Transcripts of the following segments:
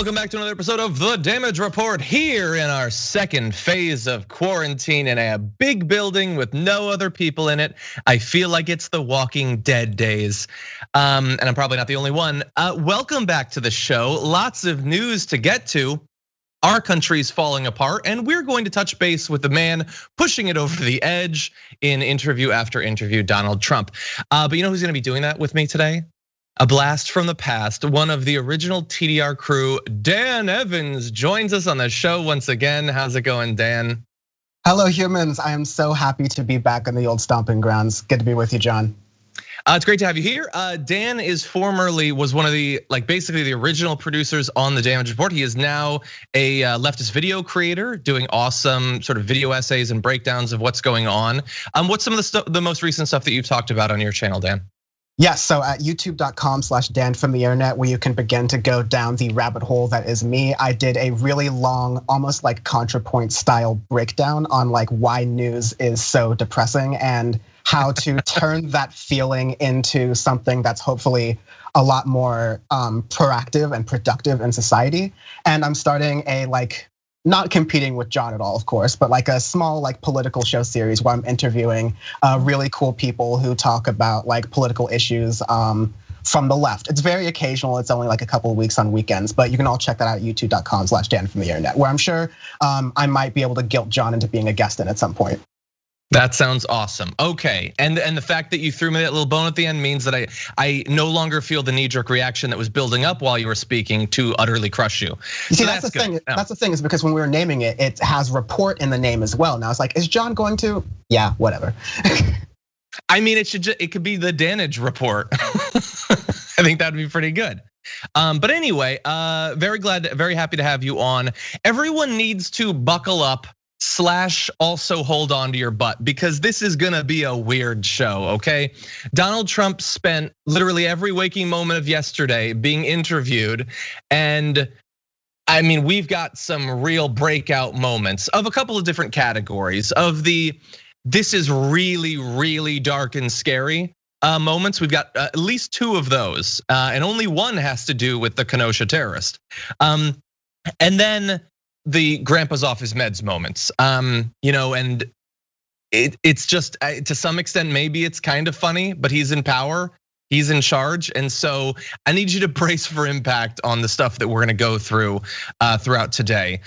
welcome back to another episode of The Damage Report here in our second phase of quarantine in a big building with no other people in it. I feel like it's the Walking Dead days, and I'm probably not the only one. Welcome back to the show. Lots of news to get to. Our country's falling apart, and we're going to touch base with the man pushing it over the edge in interview after interview, Donald Trump. But you know who's gonna be doing that with me today? A blast from the past, one of the original TDR crew, Dan Evans, joins us on the show once again. How's it going, Dan? Hello, humans. I am so happy to be back on the old stomping grounds. Good to be with you, John. It's great to have you here. Dan was one of the basically the original producers on the Damage Report. He is now a leftist video creator doing awesome sort of video essays and breakdowns of what's going on. What's some of the most recent stuff that you've talked about on your channel, Dan? Yes, so at youtube.com/Dan from the internet, where you can begin to go down the rabbit hole that is me. I did a really long, almost like ContraPoint style breakdown on why news is so depressing and how to turn that feeling into something that's hopefully a lot more proactive and productive in society. And I'm starting a not competing with John at all, of course, but a small political show series where I'm interviewing really cool people who talk about political issues from the left. It's very occasional. It's only a couple of weeks on weekends, but you can all check that out at youtube.com/Dan from the internet, where I'm sure I might be able to guilt John into being a guest in at some point. That sounds awesome. Okay, and the fact that you threw me that little bone at the end means that I no longer feel the knee-jerk reaction that was building up while you were speaking to utterly crush you. You see, that's the thing. That's the thing, is because when we were naming it, it has report in the name as well. Now it's is John going to? Yeah, whatever. I mean, it could be the Damage Report. I think that'd be pretty good. But anyway, very happy to have you on. Everyone needs to buckle up. / also hold on to your butt, because this is gonna be a weird show, okay? Donald Trump spent literally every waking moment of yesterday being interviewed, and I mean, we've got some real breakout moments of a couple of different categories of this is really, really dark and scary moments. We've got at least 2 of those, and only one has to do with the Kenosha terrorist. And then the grandpa's off his meds moments, and it's just to some extent maybe it's kind of funny, but he's in power, he's in charge, and so I need you to brace for impact on the stuff that we're gonna go through throughout today.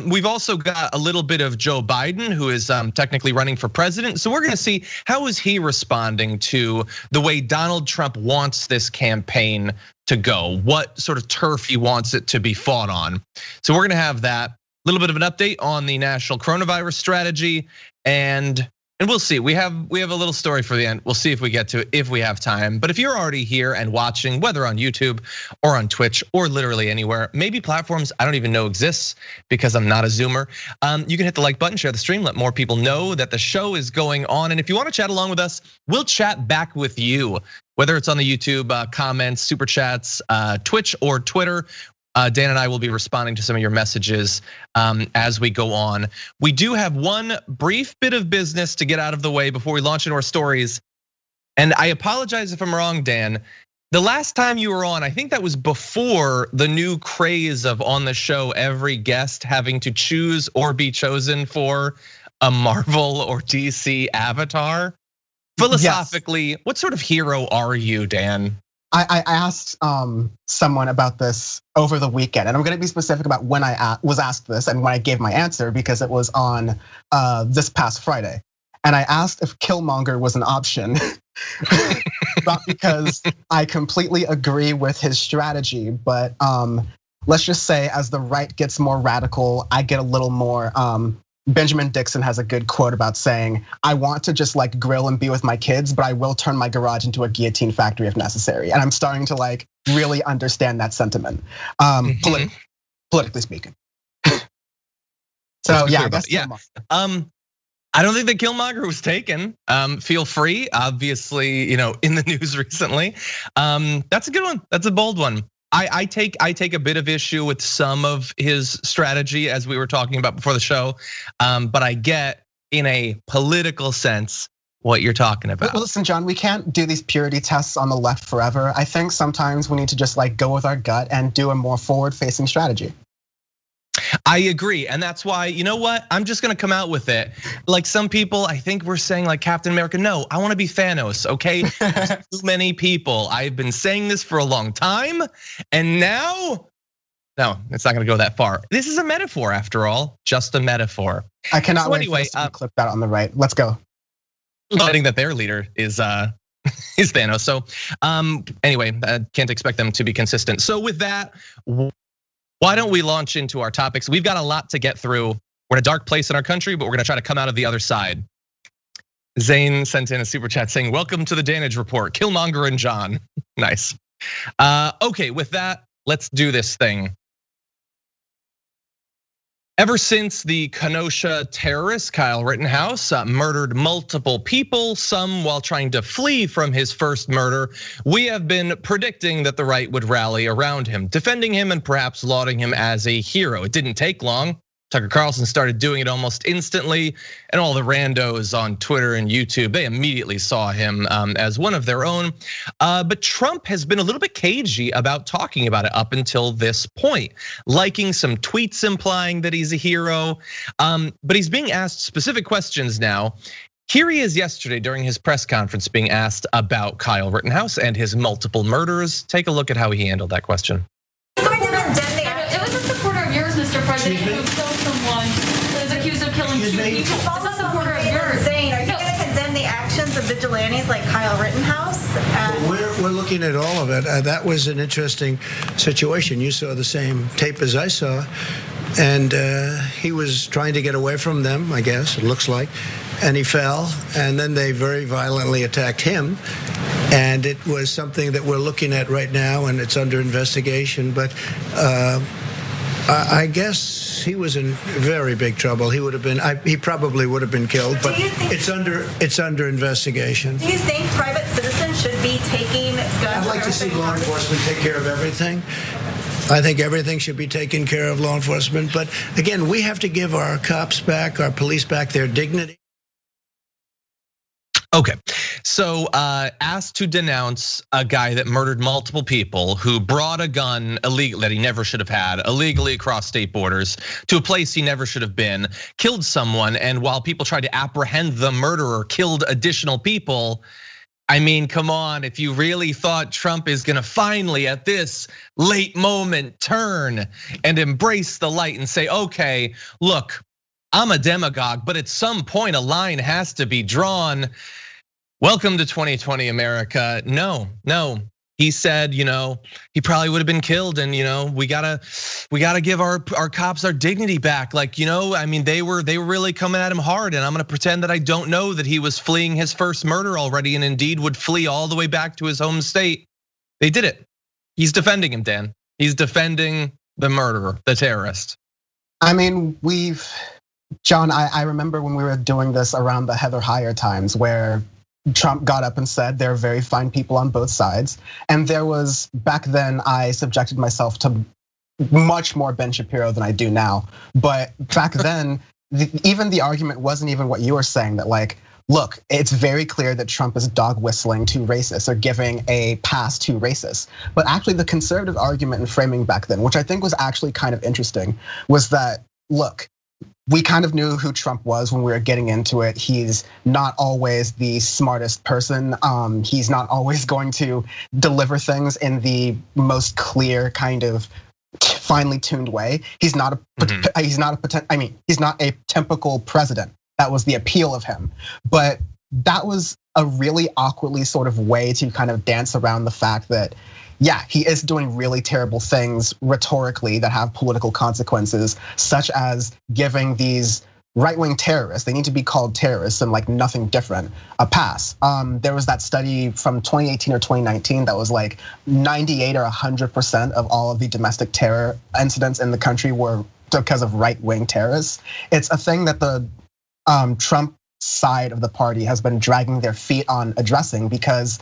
We've also got a little bit of Joe Biden, who is technically running for president, so we're gonna see how is he responding to the way Donald Trump wants this campaign to go, what sort of turf he wants it to be fought on. So we're gonna have that. A little bit of an update on the national coronavirus strategy, and we'll see. We have a little story for the end. We'll see if we get to it, if we have time. But if you're already here and watching, whether on YouTube or on Twitch or literally anywhere, maybe platforms I don't even know exists because I'm not a Zoomer, you can hit the like button, share the stream, let more people know that the show is going on. And if you want to chat along with us, we'll chat back with you, whether it's on the YouTube comments, super chats, Twitch or Twitter. Dan and I will be responding to some of your messages as we go on. We do have one brief bit of business to get out of the way before we launch into our stories. And I apologize if I'm wrong, Dan. The last time you were on, I think that was before the new craze of on the show, every guest having to choose or be chosen for a Marvel or DC avatar. Philosophically, yes. What sort of hero are you, Dan? I asked someone about this over the weekend, and I'm gonna be specific about when I was asked this and when I gave my answer, because it was on this past Friday. And I asked if Killmonger was an option, not because I completely agree with his strategy, but let's just say as the right gets more radical, I get a little more. Benjamin Dixon has a good quote about saying, I want to just grill and be with my kids, but I will turn my garage into a guillotine factory if necessary. And I'm starting to really understand that sentiment, politically speaking. So yeah, I guess yeah. I don't think that Killmonger was taken. Feel free, obviously, in the news recently. That's a good one. That's a bold one. I take a bit of issue with some of his strategy, as we were talking about before the show, but I get in a political sense what you're talking about. Well, listen, John, we can't do these purity tests on the left forever. I think sometimes we need to just like go with our gut and do a more forward-facing strategy. I agree, and that's why, you know what? I'm just gonna come out with it. Like some people, I think we're saying like Captain America. No, I wanna be Thanos, okay? Too many people. I've been saying this for a long time, and now, no, it's not gonna go that far. This is a metaphor after all, just a metaphor. I cannot wait for this to be clipped out on the right. Let's go. Letting that their leader is Thanos. So anyway, I can't expect them to be consistent. So with that, why don't we launch into our topics? We've got a lot to get through. We're in a dark place in our country, but we're gonna try to come out of the other side. Zane sent in a super chat saying, welcome to the Damage Report, Killmonger and John. Nice. Okay, with that, let's do this thing. Ever since the Kenosha terrorist, Kyle Rittenhouse, murdered multiple people, some while trying to flee from his first murder, we have been predicting that the right would rally around him, defending him and perhaps lauding him as a hero. It didn't take long. Tucker Carlson started doing it almost instantly, and all the randos on Twitter and YouTube, they immediately saw him as one of their own. But Trump has been a little bit cagey about talking about it up until this point, liking some tweets implying that he's a hero. But he's being asked specific questions now. Here he is yesterday during his press conference being asked about Kyle Rittenhouse and his multiple murders. Take a look at how he handled that question. It was a supporter of yours, Mr. President, who killed someone that is accused of killing two people. It's a supporter of yours. Saying, are you going to condemn the actions of vigilantes like Kyle Rittenhouse? We're looking at all of it. That was an interesting situation. You saw the same tape as I saw, and he was trying to get away from them, I guess, it looks like, and he fell, and then they very violently attacked him. And it was something that we're looking at right now, and it's under investigation. But I guess he was in very big trouble. He would have been. He probably would have been killed. But it's under investigation. Do you think private citizens should be taking guns? I'd like to see law enforcement take care of everything. I think everything should be taken care of law enforcement. But again, we have to give our cops back, our police back their dignity. Okay, so asked to denounce a guy that murdered multiple people, who brought a gun illegally that he never should have had, illegally across state borders to a place he never should have been, killed someone, and while people tried to apprehend the murderer, killed additional people. I mean, come on, if you really thought Trump is gonna finally at this late moment turn and embrace the light and say, okay, look, I'm a demagogue, but at some point a line has to be drawn. Welcome to 2020 America. No. He said, he probably would have been killed, and we gotta give our cops our dignity back. Like, I mean, they were really coming at him hard, and I'm gonna pretend that I don't know that he was fleeing his first murder already, and indeed would flee all the way back to his home state. They did it. He's defending him, Dan. He's defending the murderer, the terrorist. I mean, John, I remember when we were doing this around the Heather Heyer times, where Trump got up and said there are very fine people on both sides. And there was, back then, I subjected myself to much more Ben Shapiro than I do now. But back then, even the argument wasn't even what you were saying, that like, look, it's very clear that Trump is dog whistling to racists or giving a pass to racists. But actually the conservative argument and framing back then, which I think was actually kind of interesting, was that, look, we kind of knew who Trump was when we were getting into it. He's not always the smartest person. He's not always going to deliver things in the most clear, kind of finely tuned way. He's not a typical president. That was the appeal of him. But that was a really awkwardly sort of way to kind of dance around the fact that, yeah, he is doing really terrible things rhetorically that have political consequences, such as giving these right-wing terrorists, they need to be called terrorists and like nothing different, a pass. There was that study from 2018 or 2019 that was like 98 or 100% of all of the domestic terror incidents in the country were because of right-wing terrorists. It's a thing that the Trump side of the party has been dragging their feet on addressing, because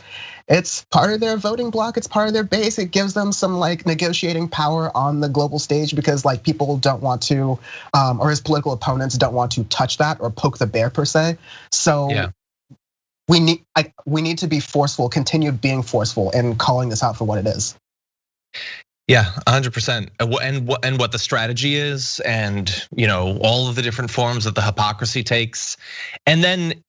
it's part of their voting bloc, it's part of their base. It gives them some like negotiating power on the global stage, because like people don't want to, or his political opponents don't want to touch that or poke the bear per se. So we need to be forceful, continue being forceful and calling this out for what it is. Yeah, 100%. And what the strategy is, and all of the different forms that the hypocrisy takes, and then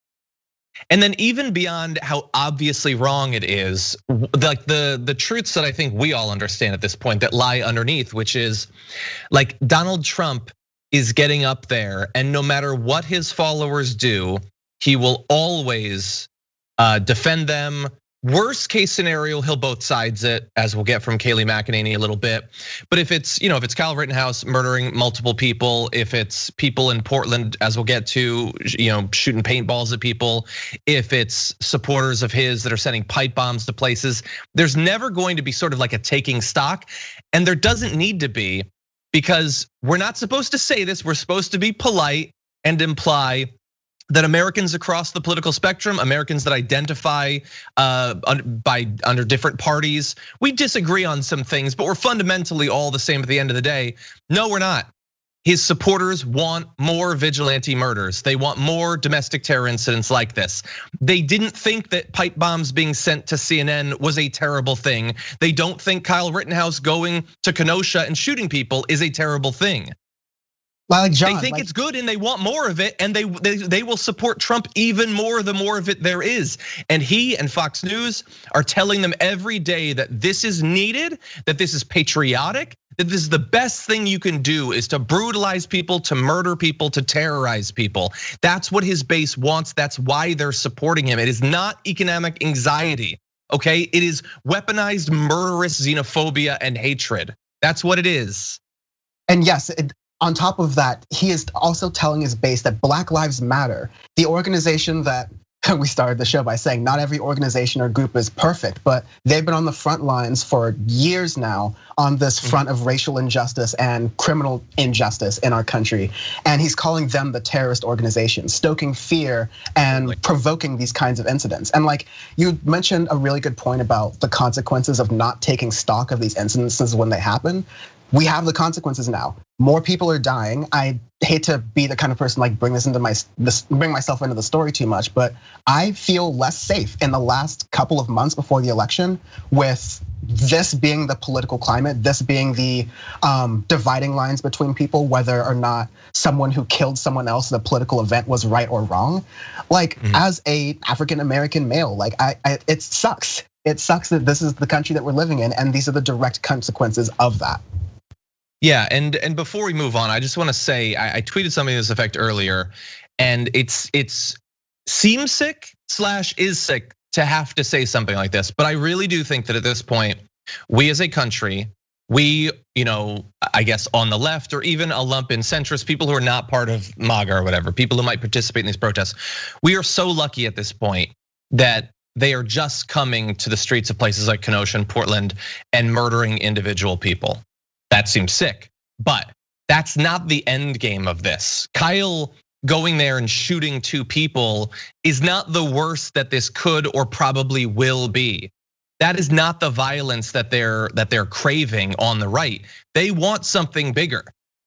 even beyond how obviously wrong it is, like the truths that I think we all understand at this point that lie underneath, which is like Donald Trump is getting up there, and no matter what his followers do, he will always defend them. Worst case scenario, he'll both sides it, as we'll get from Kayleigh McEnany a little bit. But if it's Kyle Rittenhouse murdering multiple people, if it's people in Portland, as we'll get to, shooting paintballs at people, if it's supporters of his that are sending pipe bombs to places, there's never going to be sort of like a taking stock, and there doesn't need to be, because we're not supposed to say this. We're supposed to be polite and imply that Americans across the political spectrum, Americans that identify under different parties, we disagree on some things, but we're fundamentally all the same at the end of the day. No, we're not. His supporters want more vigilante murders. They want more domestic terror incidents like this. They didn't think that pipe bombs being sent to CNN was a terrible thing. They don't think Kyle Rittenhouse going to Kenosha and shooting people is a terrible thing. Like John, they think it's good and they want more of it, and they will support Trump even more the more of it there is. And he and Fox News are telling them every day that this is needed, that this is patriotic, that this is the best thing you can do, is to brutalize people, to murder people, to terrorize people. That's what his base wants. That's why they're supporting him. It is not economic anxiety, okay? It is weaponized murderous xenophobia and hatred. That's what it is. And yes, on top of that, he is also telling his base that Black Lives Matter, the organization that we started the show by saying not every organization or group is perfect, but they've been on the front lines for years now on this front of racial injustice and criminal injustice in our country. And he's calling them the terrorist organization, stoking fear and provoking these kinds of incidents. And like you mentioned a really good point about the consequences of not taking stock of these incidences when they happen. We have the consequences now. More people are dying. I hate to be the kind of person like bring myself into the story too much, but I feel less safe in the last couple of months before the election with this being the political climate, this being the dividing lines between people, whether or not someone who killed someone else in a political event was right or wrong. Like as a African American male, like it sucks. It sucks that this is the country that we're living in, and these are the direct consequences of that. Yeah, and before we move on, I just want to say I tweeted something to this effect earlier, and it's seems sick / is sick to have to say something like this, but I really do think that at this point, we as a country, we, I guess on the left or even a lump in centrist, people who are not part of MAGA or whatever, people who might participate in these protests, we are so lucky at this point that they are just coming to the streets of places like Kenosha and Portland and murdering individual people. That seems sick, but that's not the end game of this. Kyle going there and shooting 2 people is not the worst that this could or probably will be. That is not the violence that they're craving on the right. They want something bigger,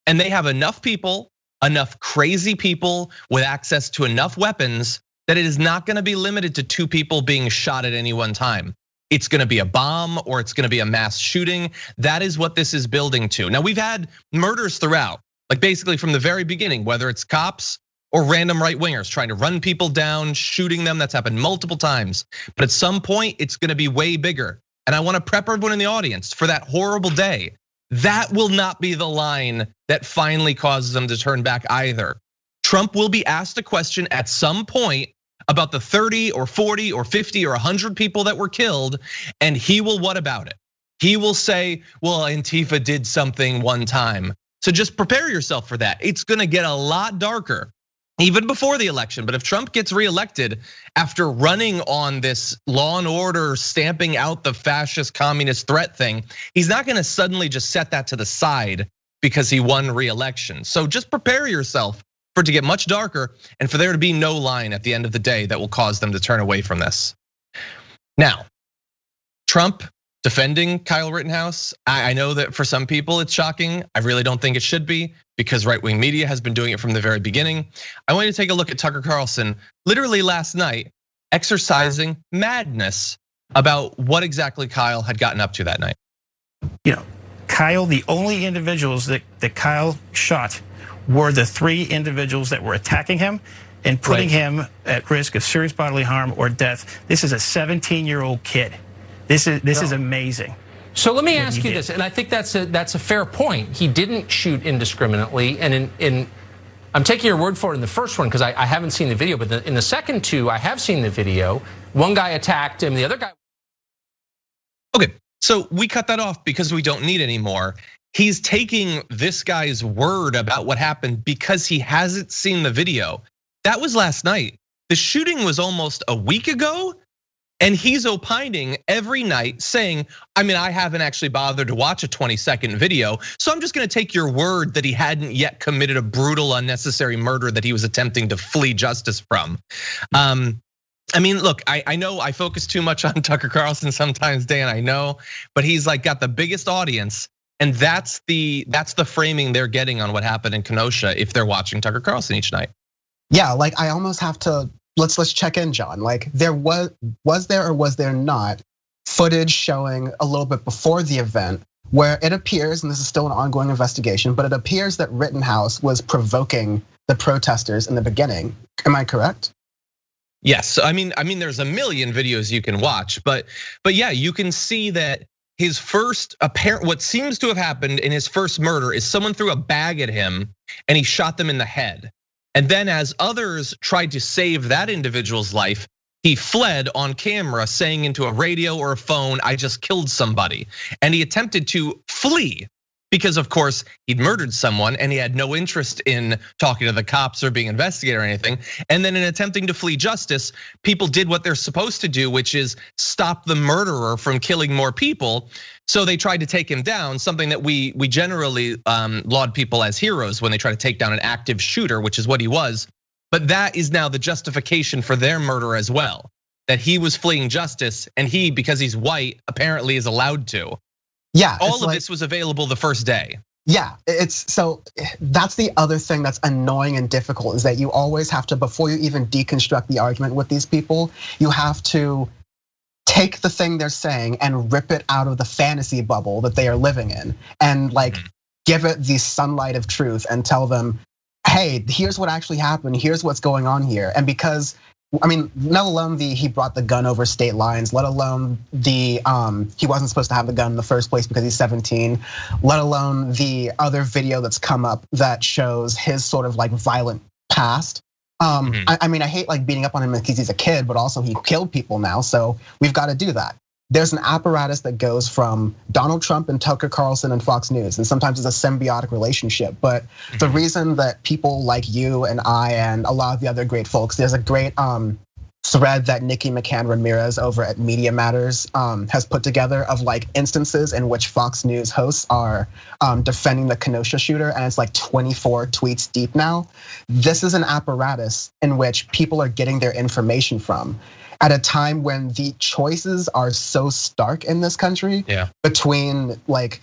and they have enough people, enough crazy people with access to enough weapons that it is not going to be limited to 2 people being shot at any one time. It's gonna be a bomb or it's gonna be a mass shooting. That is what this is building to. Now we've had murders throughout, like basically from the very beginning, whether it's cops or random right wingers trying to run people down, shooting them. That's happened multiple times. But at some point, it's gonna be way bigger. And I wanna prep everyone in the audience for that horrible day. That will not be the line that finally causes them to turn back either. Trump will be asked a question at some point about the 30 or 40 or 50 or 100 people that were killed, and he will what about it? He will say, well, Antifa did something one time. So just prepare yourself for that. It's gonna get a lot darker, even before the election. But if Trump gets reelected after running on this law and order, stamping out the fascist communist threat thing, he's not gonna suddenly just set that to the side because he won reelection. So just prepare yourself for it to get much darker and for there to be no line at the end of the day that will cause them to turn away from this. Now, Trump defending Kyle Rittenhouse, I know that for some people it's shocking. I really don't think it should be, because right-wing media has been doing it from the very beginning. I want you to take a look at Tucker Carlson literally last night, exercising madness about what exactly Kyle had gotten up to that night. Kyle, the only individuals that Kyle shot were the 3 individuals that were attacking him and putting him at risk of serious bodily harm or death. This is a 17-year-old kid. This is amazing. So let me ask you this, and I think that's a fair point. He didn't shoot indiscriminately, and in I'm taking your word for it in the first one because I haven't seen the video, but in the second 2, I have seen the video. One guy attacked him, the other guy. Okay, so we cut that off because we don't need any more. He's taking this guy's word about what happened because he hasn't seen the video. That was last night. The shooting was almost a week ago. And he's opining every night saying, I haven't actually bothered to watch a 20-second video. So I'm just gonna take your word that he hadn't yet committed a brutal, unnecessary murder that he was attempting to flee justice from. Look, I know I focus too much on Tucker Carlson sometimes, Dan, I know, but he's like got the biggest audience. And that's the framing they're getting on what happened in Kenosha if they're watching Tucker Carlson each night. Yeah, like I almost have to, let's check in, John. Like there was there or was there not footage showing a little bit before the event where it appears, and this is still an ongoing investigation, but it appears that Rittenhouse was provoking the protesters in the beginning. Am I correct? Yes, I mean, there's a million videos you can watch, but yeah, you can see that his first what seems to have happened in his first murder is someone threw a bag at him and he shot them in the head. And then as others tried to save that individual's life, he fled on camera saying into a radio or a phone, I just killed somebody. And he attempted to flee because of course he'd murdered someone and he had no interest in talking to the cops or being investigated or anything. And then in attempting to flee justice, people did what they're supposed to do, which is stop the murderer from killing more people. So they tried to take him down, something that we generally laud people as heroes when they try to take down an active shooter, which is what he was. But that is now the justification for their murder as well, that he was fleeing justice and he, because he's white, apparently is allowed to. Yeah, all of this was available the first day. Yeah, so that's the other thing that's annoying and difficult is that you always have to, before you even deconstruct the argument with these people, you have to take the thing they're saying and rip it out of the fantasy bubble that they are living in and like give it the sunlight of truth and tell them, hey, here's what actually happened, here's what's going on here. And because, let alone he brought the gun over state lines, let alone he wasn't supposed to have the gun in the first place because he's 17, let alone the other video that's come up that shows his sort of like violent past. I hate like beating up on him because he's a kid, but also he killed people now, so we've got to do that. There's an apparatus that goes from Donald Trump and Tucker Carlson and Fox News, and sometimes it's a symbiotic relationship. But the reason that people like you and I and a lot of the other great folks, there's a great thread that Nikki McCann Ramirez over at Media Matters has put together of like instances in which Fox News hosts are defending the Kenosha shooter, and it's like 24 tweets deep now. This is an apparatus in which people are getting their information from at a time when the choices are so stark in this country between like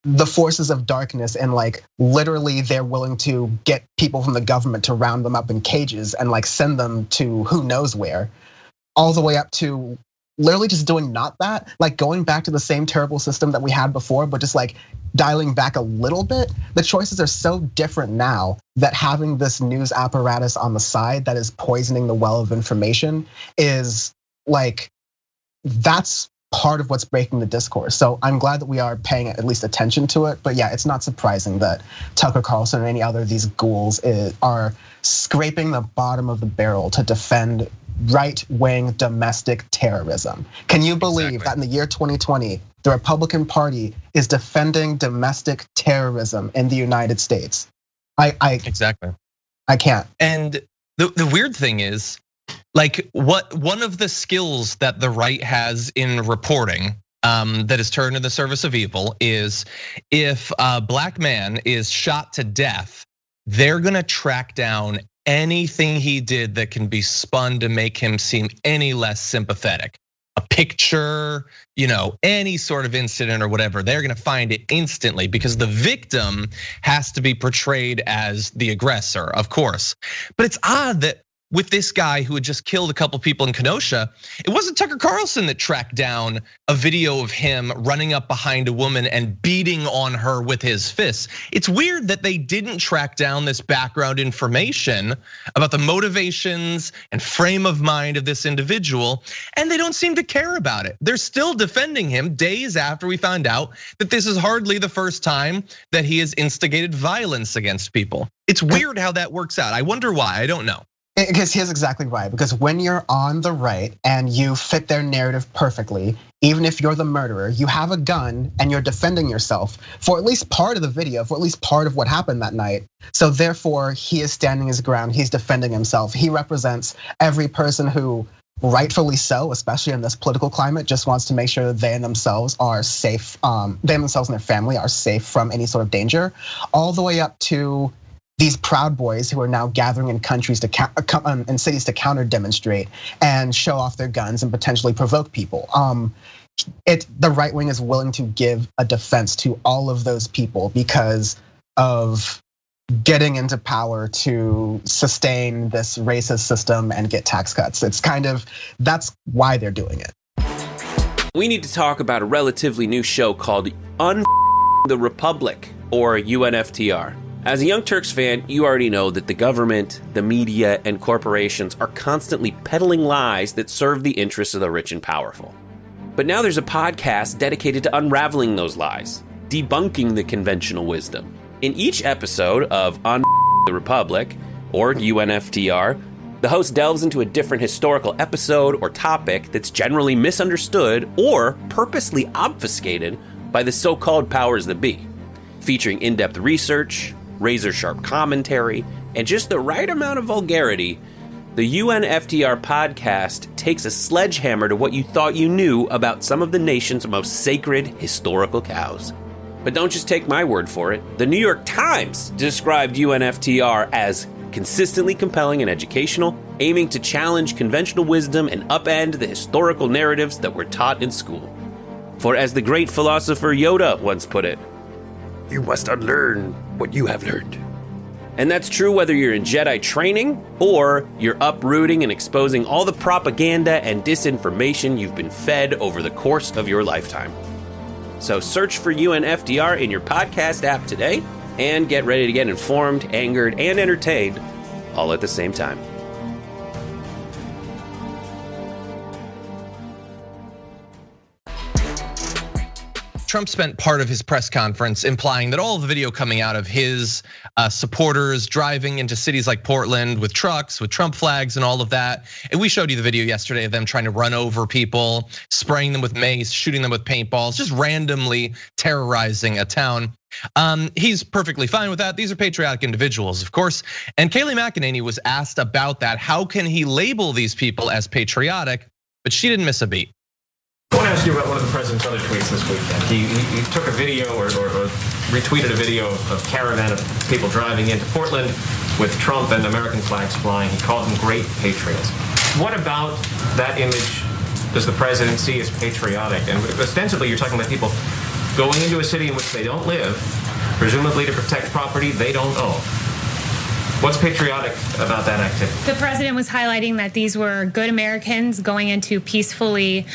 the forces of darkness and like literally they're willing to get people from the government to round them up in cages and like send them to who knows where, all the way up to literally just doing not that, like going back to the same terrible system that we had before, but just like dialing back a little bit. The choices are so different now that having this news apparatus on the side that is poisoning the well of information is like, that's part of what's breaking the discourse. So I'm glad that we are paying at least attention to it. But yeah, it's not surprising that Tucker Carlson or any other of these ghouls are scraping the bottom of the barrel to defend right-wing domestic terrorism. Can you believe that in the year 2020, the Republican Party is defending domestic terrorism in the United States? Exactly. I can't. And the weird thing is, like one of the skills that the right has in reporting that is turned in the service of evil is if a black man is shot to death, they're gonna track down anything he did that can be spun to make him seem any less sympathetic. A picture, any sort of incident or whatever, they're gonna find it instantly because the victim has to be portrayed as the aggressor, of course. But it's odd that with this guy who had just killed a couple people in Kenosha, it wasn't Tucker Carlson that tracked down a video of him running up behind a woman and beating on her with his fists. It's weird that they didn't track down this background information about the motivations and frame of mind of this individual, and they don't seem to care about it. They're still defending him days after we found out that this is hardly the first time that he has instigated violence against people. It's weird how that works out. I wonder why, I don't know. Because he's exactly right. Because when you're on the right and you fit their narrative perfectly, even if you're the murderer, you have a gun and you're defending yourself for at least part of the video, for at least part of what happened that night. So therefore, he is standing his ground. He's defending himself. He represents every person who, rightfully so, especially in this political climate, just wants to make sure that they and themselves are safe. They and themselves and their family are safe from any sort of danger, all the way up to these Proud Boys who are now gathering in countries in cities to counter demonstrate and show off their guns and potentially provoke people. The right wing is willing to give a defense to all of those people because of getting into power to sustain this racist system and get tax cuts. That's why they're doing it. We need to talk about a relatively new show called the Republic, or UNFTR. As a Young Turks fan, you already know that the government, the media, and corporations are constantly peddling lies that serve the interests of the rich and powerful. But now there's a podcast dedicated to unraveling those lies, debunking the conventional wisdom. In each episode of On the Republic, or UNFTR, the host delves into a different historical episode or topic that's generally misunderstood or purposely obfuscated by the so-called powers that be, featuring in-depth research, razor-sharp commentary, and just the right amount of vulgarity. The UNFTR podcast takes a sledgehammer to what you thought you knew about some of the nation's most sacred historical cows. But don't just take my word for it. The New York Times described UNFTR as consistently compelling and educational, aiming to challenge conventional wisdom and upend the historical narratives that were taught in school. For as the great philosopher Yoda once put it, you must unlearn what you have learned. And that's true whether you're in Jedi training or you're uprooting and exposing all the propaganda and disinformation you've been fed over the course of your lifetime. So search for UNFTR in your podcast app today and get ready to get informed, angered, and entertained all at the same time. Trump spent part of his press conference implying that all of the video coming out of his supporters driving into cities like Portland with trucks, with Trump flags and all of that. And we showed you the video yesterday of them trying to run over people, spraying them with mace, shooting them with paintballs, just randomly terrorizing a town. He's perfectly fine with that. These are patriotic individuals, of course. And Kayleigh McEnany was asked about that. How can he label these people as patriotic? But she didn't miss a beat. I want to ask you about one of the president's other tweets this weekend. He took a video or retweeted a video of a caravan of people driving into Portland with Trump and American flags flying. He called them great patriots. What about that image does the president see as patriotic? And ostensibly, you're talking about people going into a city in which they don't live, presumably to protect property they don't own. What's patriotic about that activity? The president was highlighting that these were good Americans going in to peacefully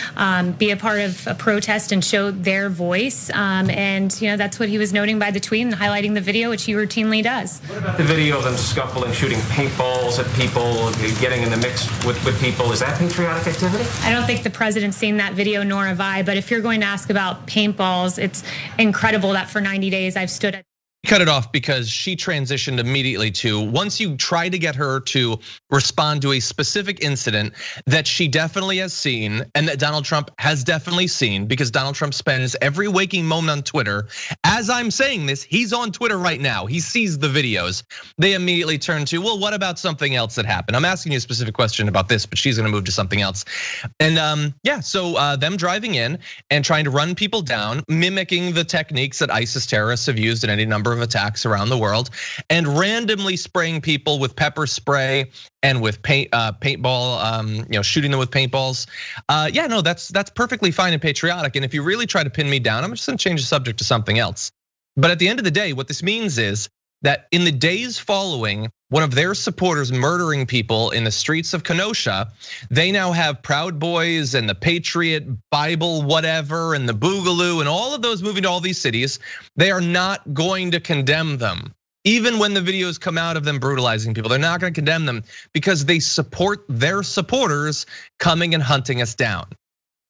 be a part of a protest and show their voice. And that's what he was noting by the tweet and highlighting the video, which he routinely does. What about the video of them scuffling, shooting paintballs at people, getting in the mix with people? Is that patriotic activity? I don't think the president's seen that video, nor have I. But if you're going to ask about paintballs, it's incredible that for 90 days I've stood at. Cut it off because she transitioned immediately to, once you try to get her to respond to a specific incident that she definitely has seen and that Donald Trump has definitely seen, because Donald Trump spends every waking moment on Twitter. As I'm saying this, he's on Twitter right now. He sees the videos. They immediately turn to, well, what about something else that happened? I'm asking you a specific question about this, but she's gonna move to something else. And so them driving in and trying to run people down, mimicking the techniques that ISIS terrorists have used in any number of attacks around the world, and randomly spraying people with pepper spray and with paintball, shooting them with paintballs. That's perfectly fine and patriotic. And if you really try to pin me down, I'm just gonna change the subject to something else. But at the end of the day, what this means is that in the days following one of their supporters murdering people in the streets of Kenosha, they now have Proud Boys and the Patriot Bible whatever and the Boogaloo and all of those moving to all these cities. They are not going to condemn them. Even when the videos come out of them brutalizing people, they're not going to condemn them because they support their supporters coming and hunting us down.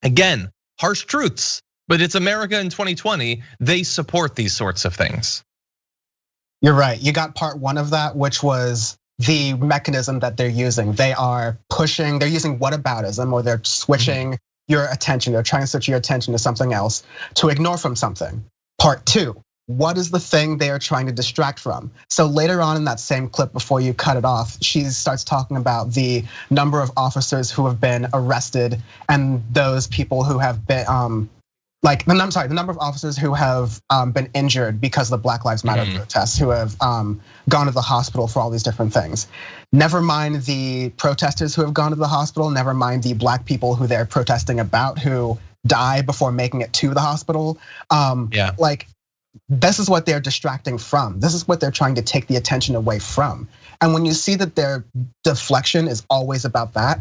Again, harsh truths, but it's America in 2020. They support these sorts of things. You're right. You got part one of that, which was the mechanism that they're using. They are pushing, they're using whataboutism, or they're switching your attention. They're trying to switch your attention to something else to ignore from something. Part two, what is the thing they are trying to distract from? So later on in that same clip, before you cut it off, she starts talking about the number of officers who have been arrested and those people who have been, the number of officers who have been injured because of the Black Lives Matter protests, who have gone to the hospital for all these different things. Never mind the protesters who have gone to the hospital, never mind the Black people who they're protesting about who die before making it to the hospital. This is what they're distracting from. This is what they're trying to take the attention away from. And when you see that their deflection is always about that,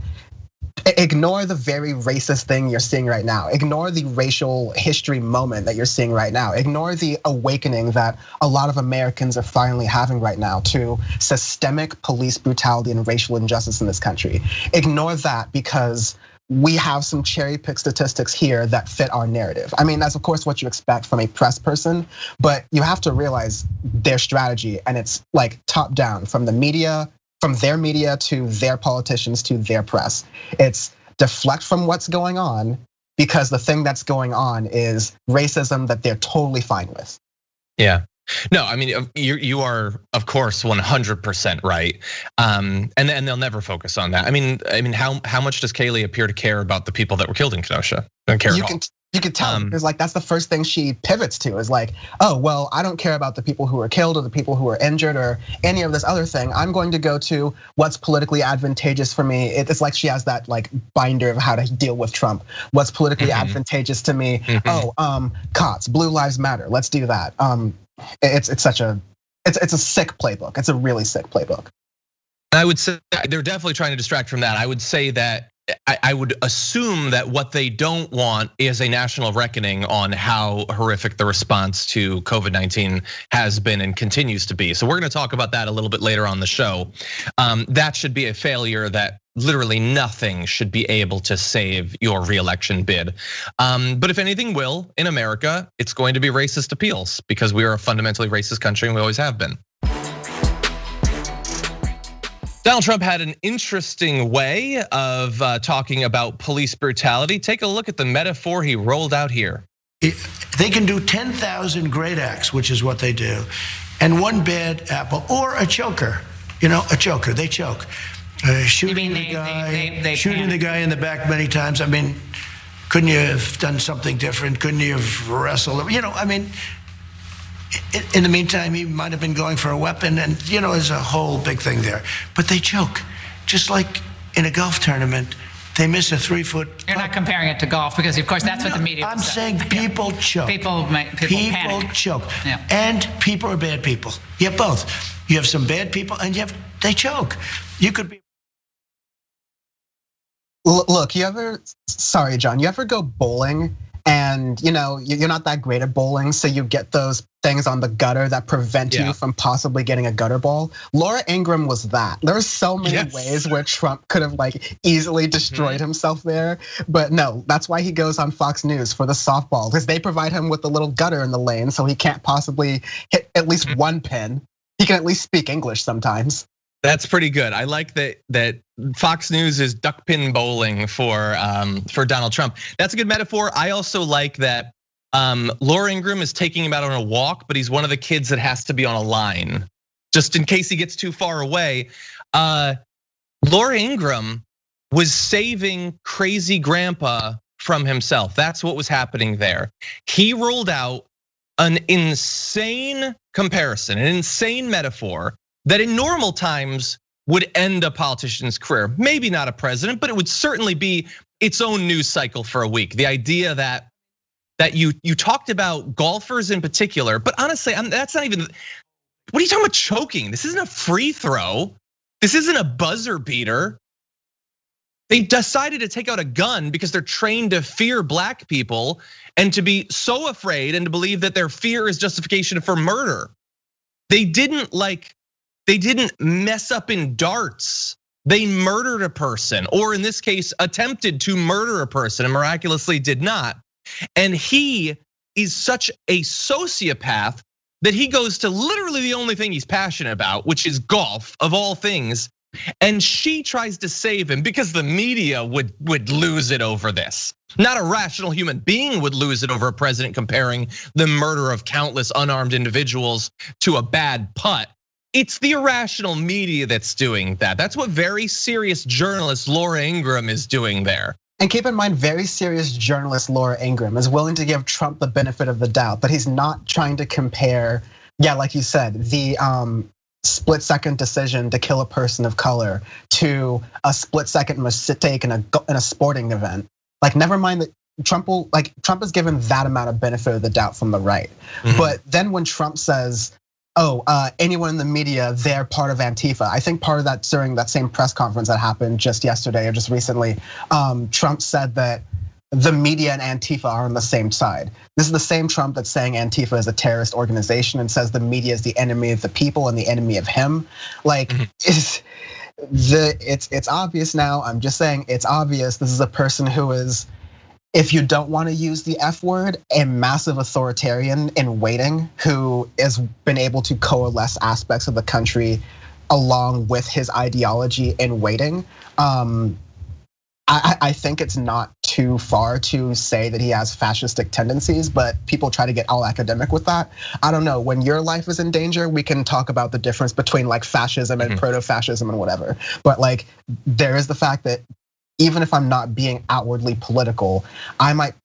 ignore the very racist thing you're seeing right now. Ignore the racial history moment that you're seeing right now. Ignore the awakening that a lot of Americans are finally having right now to systemic police brutality and racial injustice in this country. Ignore that because we have some cherry pick statistics here that fit our narrative. I mean, that's of course what you expect from a press person, but you have to realize their strategy, and it's like top down from the media, from their media to their politicians to their press. It's deflect from what's going on because the thing that's going on is racism that they're totally fine with. Yeah. No, I mean, you are of course 100% right, and they'll never focus on that. I mean, how much does Kaylee appear to care about the people that were killed in Kenosha? Don't care at all. You can tell because like that's the first thing she pivots to is like, oh well, I don't care about the people who were killed or the people who were injured or any of this other thing. I'm going to go to what's politically advantageous for me. It's like she has that like binder of how to deal with Trump. What's politically advantageous to me? Cops, Blue Lives Matter. Let's do that. It's a sick playbook. It's a really sick playbook. I would say they're definitely trying to distract from that. I would say that I would assume that what they don't want is a national reckoning on how horrific the response to COVID-19 has been and continues to be. So we're going to talk about that a little bit later on the show. That should be a failure that literally nothing should be able to save your reelection bid. But if anything will, in America, it's going to be racist appeals because we are a fundamentally racist country and we always have been. Donald Trump had an interesting way of talking about police brutality. Take a look at the metaphor he rolled out here. They can do 10,000 great acts, which is what they do, and one bad apple or a choker. A choker. They choke. Shooting the guy in the back many times. I mean, couldn't you have done something different? Couldn't you have wrestled? I mean, in the meantime, he might have been going for a weapon, and there's a whole big thing there. But they choke, just like in a golf tournament. They miss a 3-foot. You're not comparing it to golf because, of course, that's what the media. I'm saying people choke. People panic. Choke, yeah. And people are bad people. You have both. You have some bad people, and they choke. You could be. Look, sorry, John, you ever go bowling and you're not that great at bowling, so you get those things on the gutter that prevent you from possibly getting a gutter ball? Laura Ingraham was that. There were so many ways where Trump could have like easily destroyed himself there, but no, that's why he goes on Fox News for the softball, because they provide him with a little gutter in the lane, so he can't possibly hit at least one pin. He can at least speak English sometimes. That's pretty good. I like that Fox News is duckpin bowling for Donald Trump. That's a good metaphor. I also like that Laura Ingraham is taking him out on a walk, but he's one of the kids that has to be on a line, just in case he gets too far away. Laura Ingraham was saving crazy grandpa from himself. That's what was happening there. He rolled out an insane comparison, an insane metaphor that in normal times would end a politician's career. Maybe not a president, but it would certainly be its own news cycle for a week. The idea that you talked about golfers in particular, but honestly, that's not even What are you talking about choking? This isn't a free throw. This isn't a buzzer beater. They decided to take out a gun because they're trained to fear black people and to be so afraid and to believe that their fear is justification for murder. They didn't mess up in darts. They murdered a person, or in this case, attempted to murder a person and miraculously did not. And he is such a sociopath that he goes to literally the only thing he's passionate about, which is golf of all things. And she tries to save him because the media would lose it over this. Not a rational human being would lose it over a president comparing the murder of countless unarmed individuals to a bad putt. It's the irrational media that's doing that. That's what very serious journalist Laura Ingraham is doing there. And keep in mind, very serious journalist Laura Ingraham is willing to give Trump the benefit of the doubt, but he's not trying to compare, like you said, the split-second decision to kill a person of color to a split-second mistake in a sporting event. Like, never mind that Trump is given that amount of benefit of the doubt from the right. But then when Trump says, anyone in the media, they're part of Antifa. I think part of that during that same press conference that happened just yesterday or just recently, Trump said that the media and Antifa are on the same side. This is the same Trump that's saying Antifa is a terrorist organization and says the media is the enemy of the people and the enemy of him. Like, it's obvious now. I'm just saying it's obvious. This is a person who is, if you don't want to use the F word, a massive authoritarian in waiting who has been able to coalesce aspects of the country along with his ideology in waiting. I think it's not too far to say that he has fascistic tendencies, but people try to get all academic with that. I don't know, when your life is in danger, we can talk about the difference between like fascism and proto-fascism and whatever. But like, there is the fact that even if I'm not being outwardly political, I might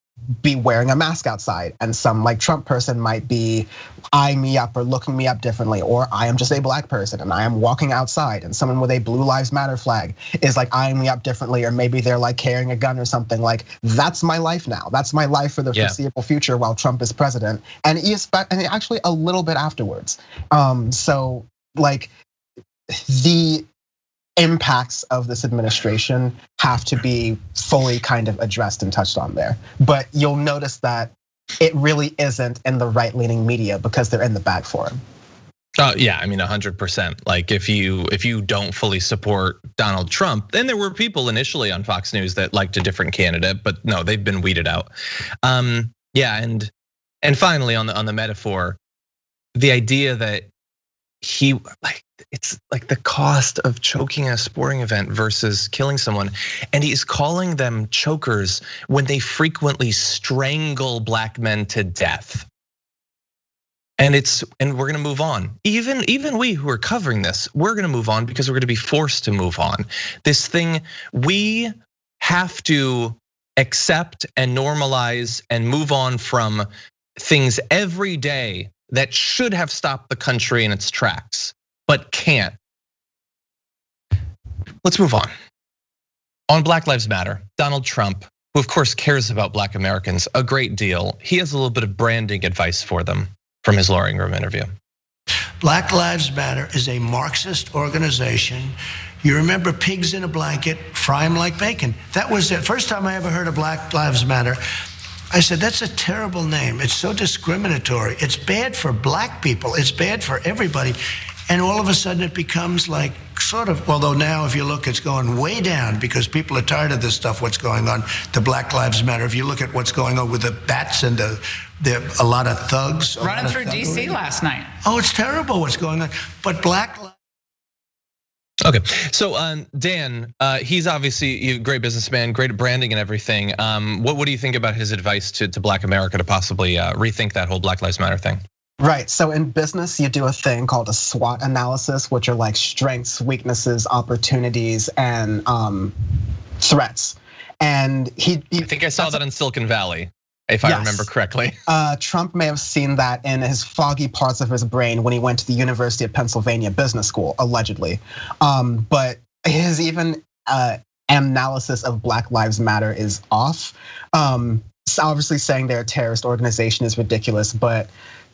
be wearing a mask outside, and some like Trump person might be eyeing me up or looking me up differently, or I am just a black person and I am walking outside and someone with a Blue Lives Matter flag is like eyeing me up differently, or maybe they're like carrying a gun or something. Like, that's my life now. That's my life for the foreseeable future while Trump is president, and actually a little bit afterwards. So like, the impacts of this administration have to be fully kind of addressed and touched on there. But you'll notice that it really isn't in the right-leaning media because they're in the bag for him. Yeah, I mean 100%. Like, if you don't fully support Donald Trump, then there were people initially on Fox News that liked a different candidate, but no, they've been weeded out. Yeah, and finally on the metaphor, the idea that it's like the cost of choking a sporting event versus killing someone. And he's calling them chokers when they frequently strangle black men to death. And we're gonna move on. Even we who are covering this, we're gonna move on because we're gonna be forced to move on. This thing, we have to accept and normalize and move on from things every day that should have stopped the country in its tracks, but can't. Let's move on. On Black Lives Matter, Donald Trump, who of course cares about black Americans a great deal, he has a little bit of branding advice for them from his Laura Ingraham interview. Black Lives Matter is a Marxist organization. You remember pigs in a blanket, fry them like bacon. That was the first time I ever heard of Black Lives Matter. I said, that's a terrible name. It's so discriminatory. It's bad for black people. It's bad for everybody. And all of a sudden it becomes like sort of, although now if you look, it's going way down because people are tired of this stuff, what's going on, the Black Lives Matter. If you look at what's going on with the bats and a lot of thugs. Running through DC last night. Oh, it's terrible what's going on. But Black Lives. Okay, so Dan, he's obviously a great businessman, great at branding and everything. What do you think about his advice to Black America to possibly rethink that whole Black Lives Matter thing? Right, so in business, you do a thing called a SWOT analysis, which are like strengths, weaknesses, opportunities, and threats. And I think I saw that in Silicon Valley, if I remember correctly. Trump may have seen that in his foggy parts of his brain when he went to the University of Pennsylvania Business School, allegedly. But his even analysis of Black Lives Matter is off. So obviously saying they're a terrorist organization is ridiculous, but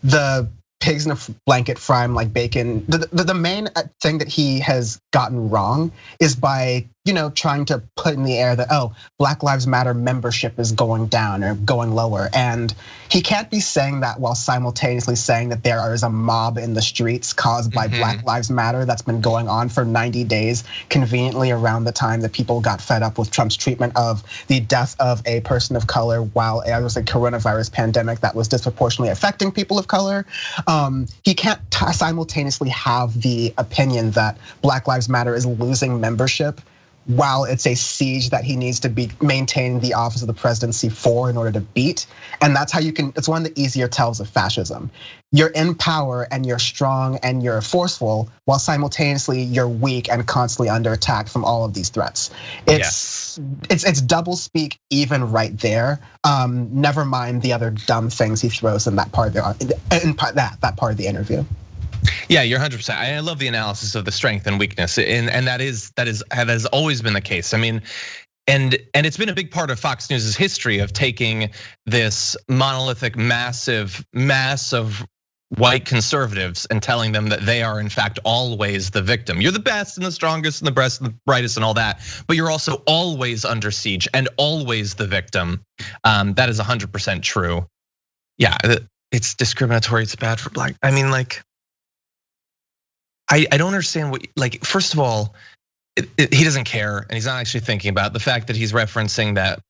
the pigs in a blanket fry him like bacon. The main thing that he has gotten wrong is by trying to put in the air that, oh, Black Lives Matter membership is going down or going lower. And he can't be saying that while simultaneously saying that there is a mob in the streets caused by Black Lives Matter that's been going on for 90 days, conveniently around the time that people got fed up with Trump's treatment of the death of a person of color while it was a coronavirus pandemic that was disproportionately affecting people of color. He can't simultaneously have the opinion that Black Lives Matter is losing membership while it's a siege that he needs to be maintaining the office of the presidency for in order to beat. And that's how it's one of the easier tells of fascism. You're in power and you're strong and you're forceful while simultaneously you're weak and constantly under attack from all of these threats. It's double speak even right there. Never mind the other dumb things he throws in that part of that part of the interview. Yeah, you're 100%. I love the analysis of the strength and weakness, and that has always been the case. I mean, and it's been a big part of Fox News's history of taking this monolithic, massive mass of white conservatives and telling them that they are in fact always the victim. You're the best and the strongest and the best and the brightest and all that, but you're also always under siege and always the victim. That is 100% true. Yeah, it's discriminatory. It's bad for black. I mean, like, I don't understand what, like, first of all, he doesn't care and he's not actually thinking about the fact that he's referencing that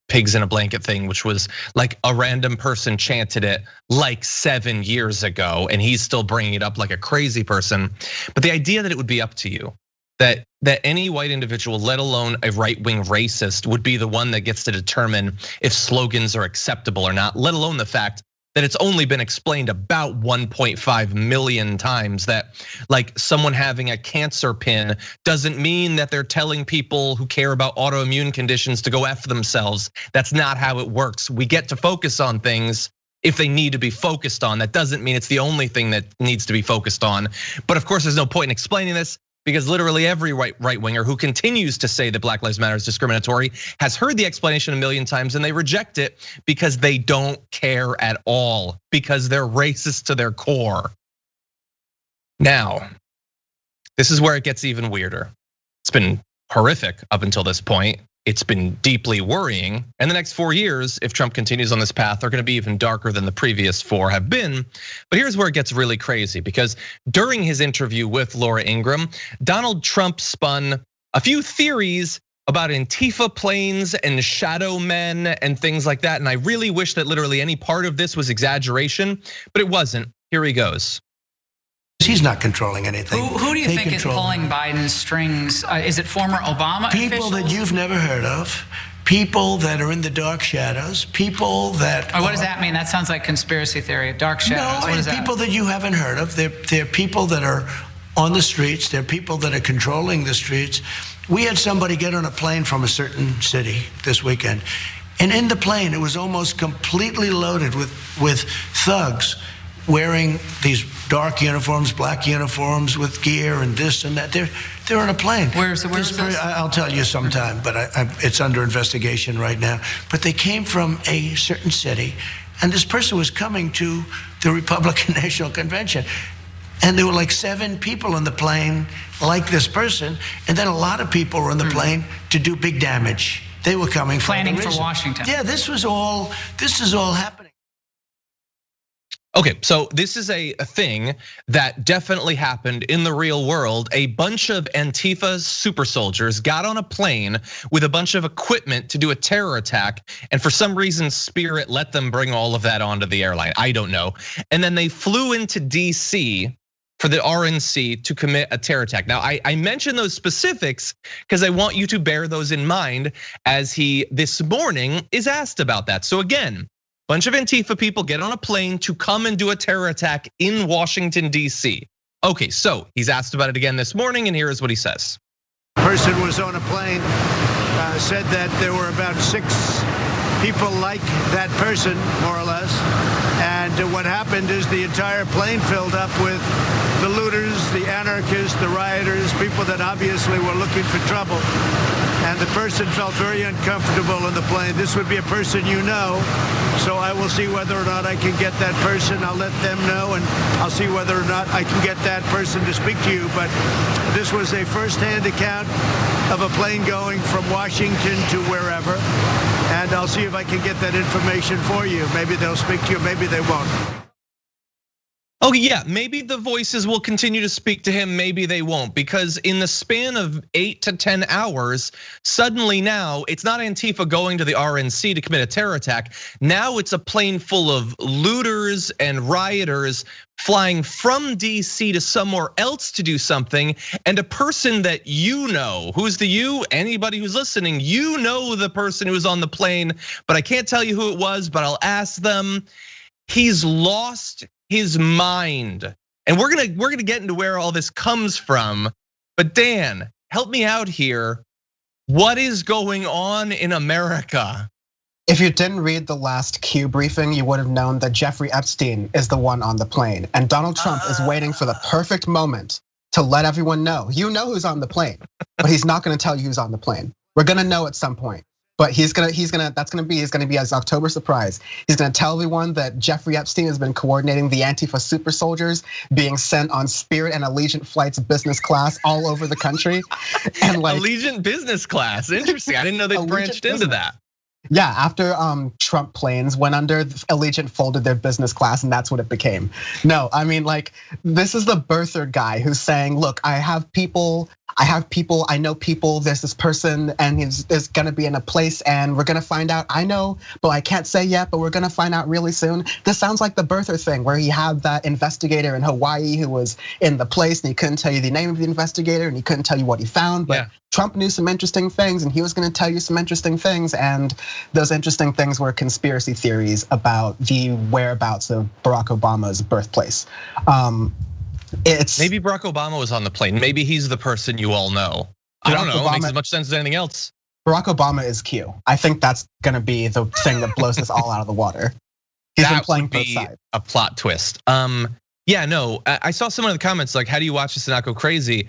pigs in a blanket thing, which was like a random person chanted it like 7 years ago and he's still bringing it up like a crazy person. But the idea that it would be up to you, that any white individual, let alone a right-wing racist, would be the one that gets to determine if slogans are acceptable or not, let alone the fact that it's only been explained about 1.5 million times that like someone having a cancer pin doesn't mean that they're telling people who care about autoimmune conditions to go F themselves. That's not how it works. We get to focus on things if they need to be focused on. That doesn't mean it's the only thing that needs to be focused on. But of course, there's no point in explaining this, because literally every right-winger who continues to say that Black Lives Matter is discriminatory has heard the explanation a million times and they reject it because they don't care at all, because they're racist to their core. Now, this is where it gets even weirder. It's been horrific up until this point. It's been deeply worrying. And the next 4 years, if Trump continues on this path, are gonna be even darker than the previous 4 have been. But here's where it gets really crazy, because during his interview with Laura Ingraham, Donald Trump spun a few theories about Antifa planes and shadow men and things like that. And I really wish that literally any part of this was exaggeration, but it wasn't. Here he goes. He's not controlling anything. Who do you think is pulling Biden's strings? Is it former Obama people officials? That you've never heard of, people that are in the dark shadows, people that. What does that mean? That sounds like conspiracy theory. Dark shadows. No, what is that? People that you haven't heard of. They're people that are on the streets. They're people that are controlling the streets. We had somebody get on a plane from a certain city this weekend, and in the plane it was almost completely loaded with thugs wearing these dark uniforms, black uniforms with gear and this and that. They're on a plane. Where's this? I'll tell you sometime, but it's under investigation right now. But they came from a certain city, and this person was coming to the Republican National Convention. And there were like 7 people on the plane like this person, and then a lot of people were on the plane to do big damage. They were coming from planning for Washington. Yeah, this is all happening. Okay, so this is a thing that definitely happened in the real world. A bunch of Antifa super soldiers got on a plane with a bunch of equipment to do a terror attack. And for some reason, Spirit let them bring all of that onto the airline. I don't know. And then they flew into DC for the RNC to commit a terror attack. Now, I mention those specifics because I want you to bear those in mind as he this morning is asked about that. So again, bunch of Antifa people get on a plane to come and do a terror attack in Washington, DC. Okay, so he's asked about it again this morning, and here is what he says. The person was on a plane, said that there were about 6 people like that person, more or less. And what happened is the entire plane filled up with the looters, the anarchists, the rioters, people that obviously were looking for trouble. and the person felt very uncomfortable in the plane. This would be a person you know, so I will see whether or not I can get that person. I'll let them know, and I'll see whether or not I can get that person to speak to you. But this was a first-hand account of a plane going from Washington to wherever, and I'll see if I can get that information for you. Maybe they'll speak to you, maybe they won't. Oh yeah, maybe the voices will continue to speak to him, maybe they won't, because in the span of 8 to 10 hours, suddenly now it's not Antifa going to the RNC to commit a terror attack. Now it's a plane full of looters and rioters flying from DC to somewhere else to do something, and a person that you know, who's the you? Anybody who's listening, you know the person who was on the plane, but I can't tell you who it was, but I'll ask them. He's lost his mind. And we're gonna get into where all this comes from. But Dan, help me out here. What is going on in America? If you didn't read the last Q briefing, you would have known that Jeffrey Epstein is the one on the plane. And Donald Trump is waiting for the perfect moment to let everyone know. You know who's on the plane, but he's not gonna tell you who's on the plane. We're gonna know at some point. But he's gonna be his October surprise. He's gonna tell everyone that Jeffrey Epstein has been coordinating the Antifa super soldiers being sent on Spirit and Allegiant flights business class all over the country. And like Allegiant business class, interesting. I didn't know they branched into that. Yeah, after Trump planes went under, Allegiant folded their business class, and that's what it became. No, I mean, like, this is the birther guy who's saying, look, I know people, there's this person, and he's gonna be in a place, and we're gonna find out. I know, but I can't say yet, but we're gonna find out really soon. This sounds like the birther thing, where he had that investigator in Hawaii who was in the place, and he couldn't tell you the name of the investigator, and he couldn't tell you what he found, but Trump knew some interesting things, and he was gonna tell you some interesting things, and those interesting things were conspiracy theories about the whereabouts of Barack Obama's birthplace. Maybe Barack Obama was on the plane. Maybe he's the person you all know. I don't know. It makes as much sense as anything else. Barack Obama is Q. I think that's gonna be the thing that blows this all out of the water. He's been playing both sides. A plot twist. Yeah, no. I saw someone in the comments like, "How do you watch this and not go crazy?"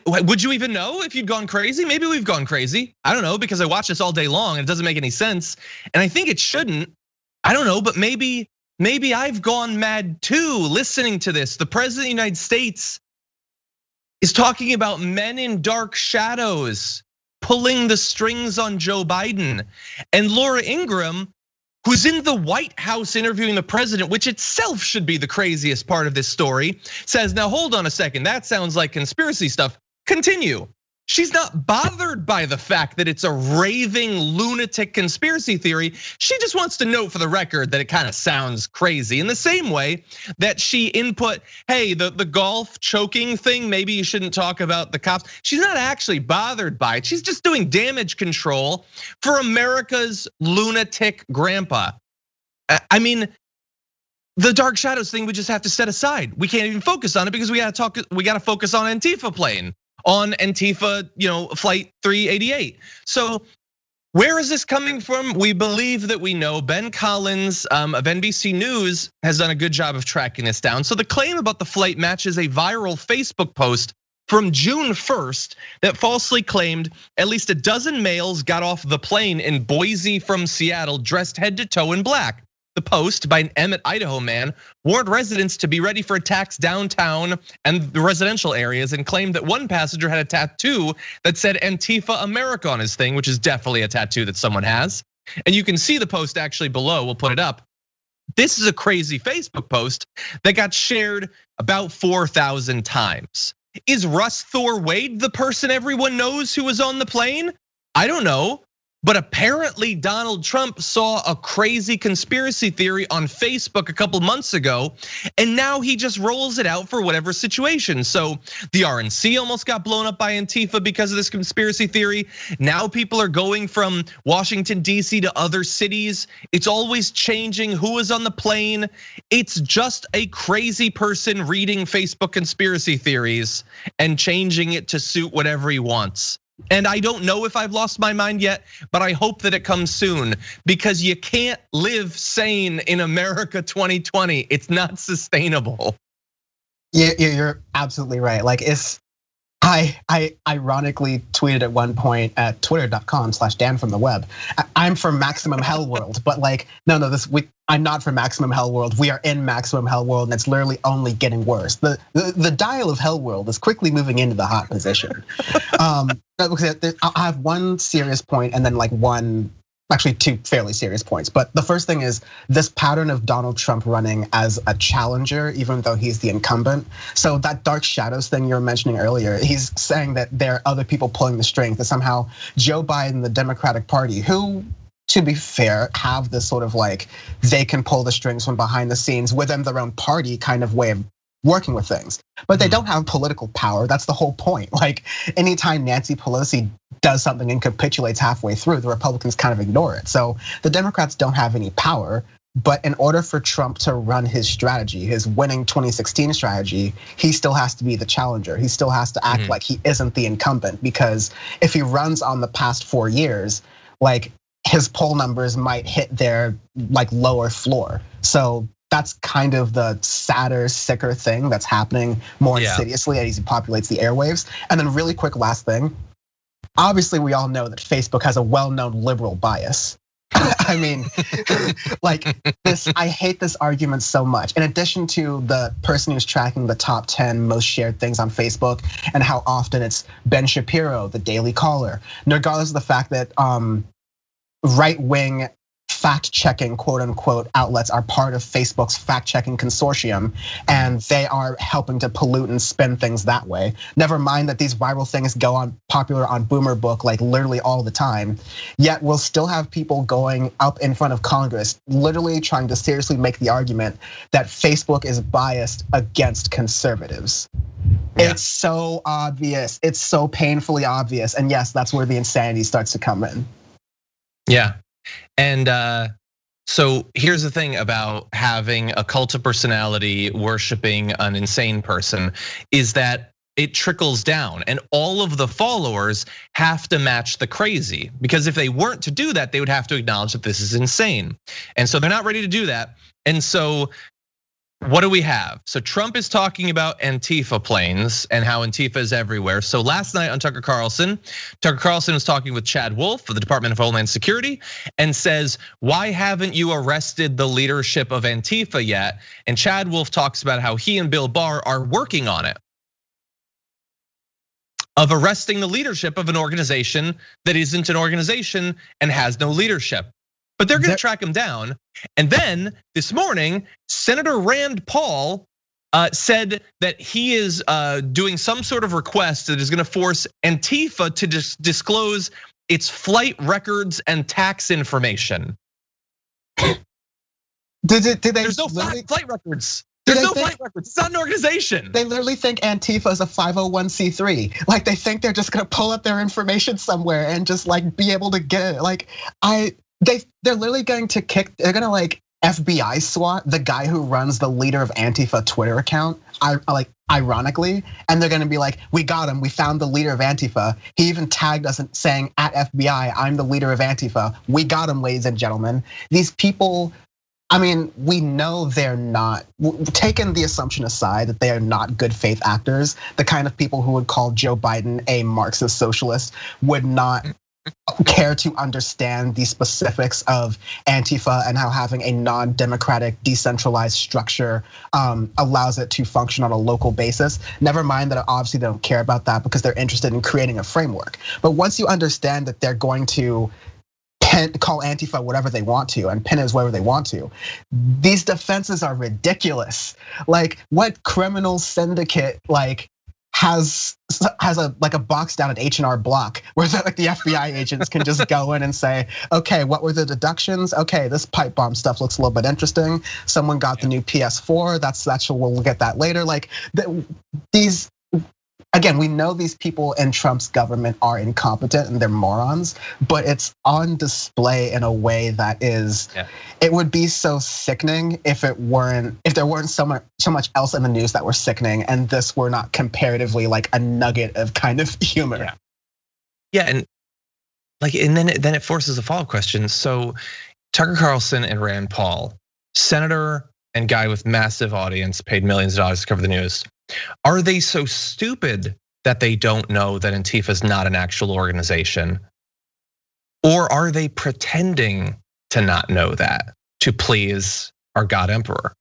Would you even know if you'd gone crazy? Maybe we've gone crazy. I don't know, because I watch this all day long and it doesn't make any sense. And I think it shouldn't. I don't know, but maybe I've gone mad too listening to this. The president of the United States is talking about men in dark shadows pulling the strings on Joe Biden. And Laura Ingraham, who's in the White House interviewing the president, which itself should be the craziest part of this story, says, now hold on a second, that sounds like conspiracy stuff. Continue. She's not bothered by the fact that it's a raving lunatic conspiracy theory. She just wants to note for the record that it kind of sounds crazy. In the same way that she input, hey, the golf choking thing, maybe you shouldn't talk about the cops. She's not actually bothered by it. She's just doing damage control for America's lunatic grandpa. I mean, the dark shadows thing we just have to set aside. We can't even focus on it because we gotta focus on Antifa plane. On Antifa, flight 388. So where is this coming from? We believe that we know. Ben Collins of NBC News has done a good job of tracking this down. So the claim about the flight matches a viral Facebook post from June 1st that falsely claimed at least a dozen males got off the plane in Boise from Seattle dressed head to toe in black. The post by an Emmett, Idaho man warned residents to be ready for attacks downtown and the residential areas and claimed that one passenger had a tattoo that said Antifa America on his thing, which is definitely a tattoo that someone has. And you can see the post actually below, we'll put it up. This is a crazy Facebook post that got shared about 4,000 times. Is Russ Thor Wade the person everyone knows who was on the plane? I don't know. But apparently Donald Trump saw a crazy conspiracy theory on Facebook a couple months ago, and now he just rolls it out for whatever situation. So the RNC almost got blown up by Antifa because of this conspiracy theory. Now people are going from Washington, D.C. to other cities. It's always changing who is on the plane. It's just a crazy person reading Facebook conspiracy theories and changing it to suit whatever he wants. And I don't know if I've lost my mind yet, but I hope that it comes soon because you can't live sane in America 2020. It's not sustainable. Yeah, you're absolutely right. Like I ironically tweeted at one point at twitter.com/danfromtheweb. I'm for maximum hell world, but like, no, I'm not for maximum hell world. We are in maximum hell world, and it's literally only getting worse. The dial of hell world is quickly moving into the hot position. Because I have one serious point and then like actually two fairly serious points. But the first thing is this pattern of Donald Trump running as a challenger, even though he's the incumbent. So that dark shadows thing you were mentioning earlier, he's saying that there are other people pulling the strings, that somehow Joe Biden, the Democratic Party, who, to be fair, have this sort of like, they can pull the strings from behind the scenes within their own party kind of way of working with things, but they don't have political power. That's the whole point. Like anytime Nancy Pelosi does something and capitulates halfway through, the Republicans kind of ignore it. So the Democrats don't have any power, but in order for Trump to run his strategy, his winning 2016 strategy, he still has to be the challenger. He still has to act like he isn't the incumbent, because if he runs on the past 4 years, like his poll numbers might hit their like lower floor. So that's kind of the sadder, sicker thing that's happening more insidiously as he populates the airwaves. And then really quick last thing. Obviously, we all know that Facebook has a well-known liberal bias. I mean, like this, I hate this argument so much. In addition to the person who's tracking the top 10 most shared things on Facebook and how often it's Ben Shapiro, the Daily Caller, regardless of the fact that right-wing fact-checking, quote unquote, outlets are part of Facebook's fact-checking consortium, and they are helping to pollute and spin things that way. Never mind that these viral things go on popular on Boomer Book like literally all the time. Yet we'll still have people going up in front of Congress, literally trying to seriously make the argument that Facebook is biased against conservatives. Yeah. It's so obvious. It's so painfully obvious. And yes, that's where the insanity starts to come in. Yeah. And so here's the thing about having a cult of personality worshiping an insane person is that it trickles down, and all of the followers have to match the crazy, because if they weren't to do that, they would have to acknowledge that this is insane. And so they're not ready to do that. And so what do we have? So Trump is talking about Antifa planes and how Antifa is everywhere. So last night on Tucker Carlson was talking with Chad Wolf of the Department of Homeland Security and says, why haven't you arrested the leadership of Antifa yet? And Chad Wolf talks about how he and Bill Barr are working on it, of arresting the leadership of an organization that isn't an organization and has no leadership. But they're gonna track him down. And then this morning, Senator Rand Paul said that he is doing some sort of request that is gonna force Antifa to disclose its flight records and tax information. There's no flight records. There's no flight records. It's not an organization. They literally think Antifa is a 501c3. Like they think they're just gonna pull up their information somewhere and just like be able to get it. Like they're literally going to they're gonna like FBI SWAT the guy who runs the leader of Antifa Twitter account, ironically, and they're gonna be like, we got him, we found the leader of Antifa. He even tagged us saying at FBI, I'm the leader of Antifa. We got him, ladies and gentlemen. These people, I mean, we know they're not, taking the assumption aside that they are not good faith actors, the kind of people who would call Joe Biden a Marxist socialist would not care to understand the specifics of Antifa and how having a non-democratic decentralized structure allows it to function on a local basis. Never mind that obviously they don't care about that because they're interested in creating a framework. But once you understand that they're going to call Antifa whatever they want to and pin it as whatever they want to, these defenses are ridiculous. Like what criminal syndicate has a box down at H&R Block where the FBI agents can just go in and say, okay, what were the deductions? Okay, this pipe bomb stuff looks a little bit interesting. Someone got the new PS4. That's we'll get that later. Like these. Again, we know these people in Trump's government are incompetent and they're morons, but it's on display in a way that is, it would be so sickening if there weren't so much else in the news that were sickening, and this were not comparatively like a nugget of kind of humor. Yeah, and then it forces a follow-up question. So Tucker Carlson and Rand Paul, senator and guy with massive audience, paid millions of dollars to cover the news. Are they so stupid that they don't know that Antifa is not an actual organization? Or are they pretending to not know that to please our God Emperor?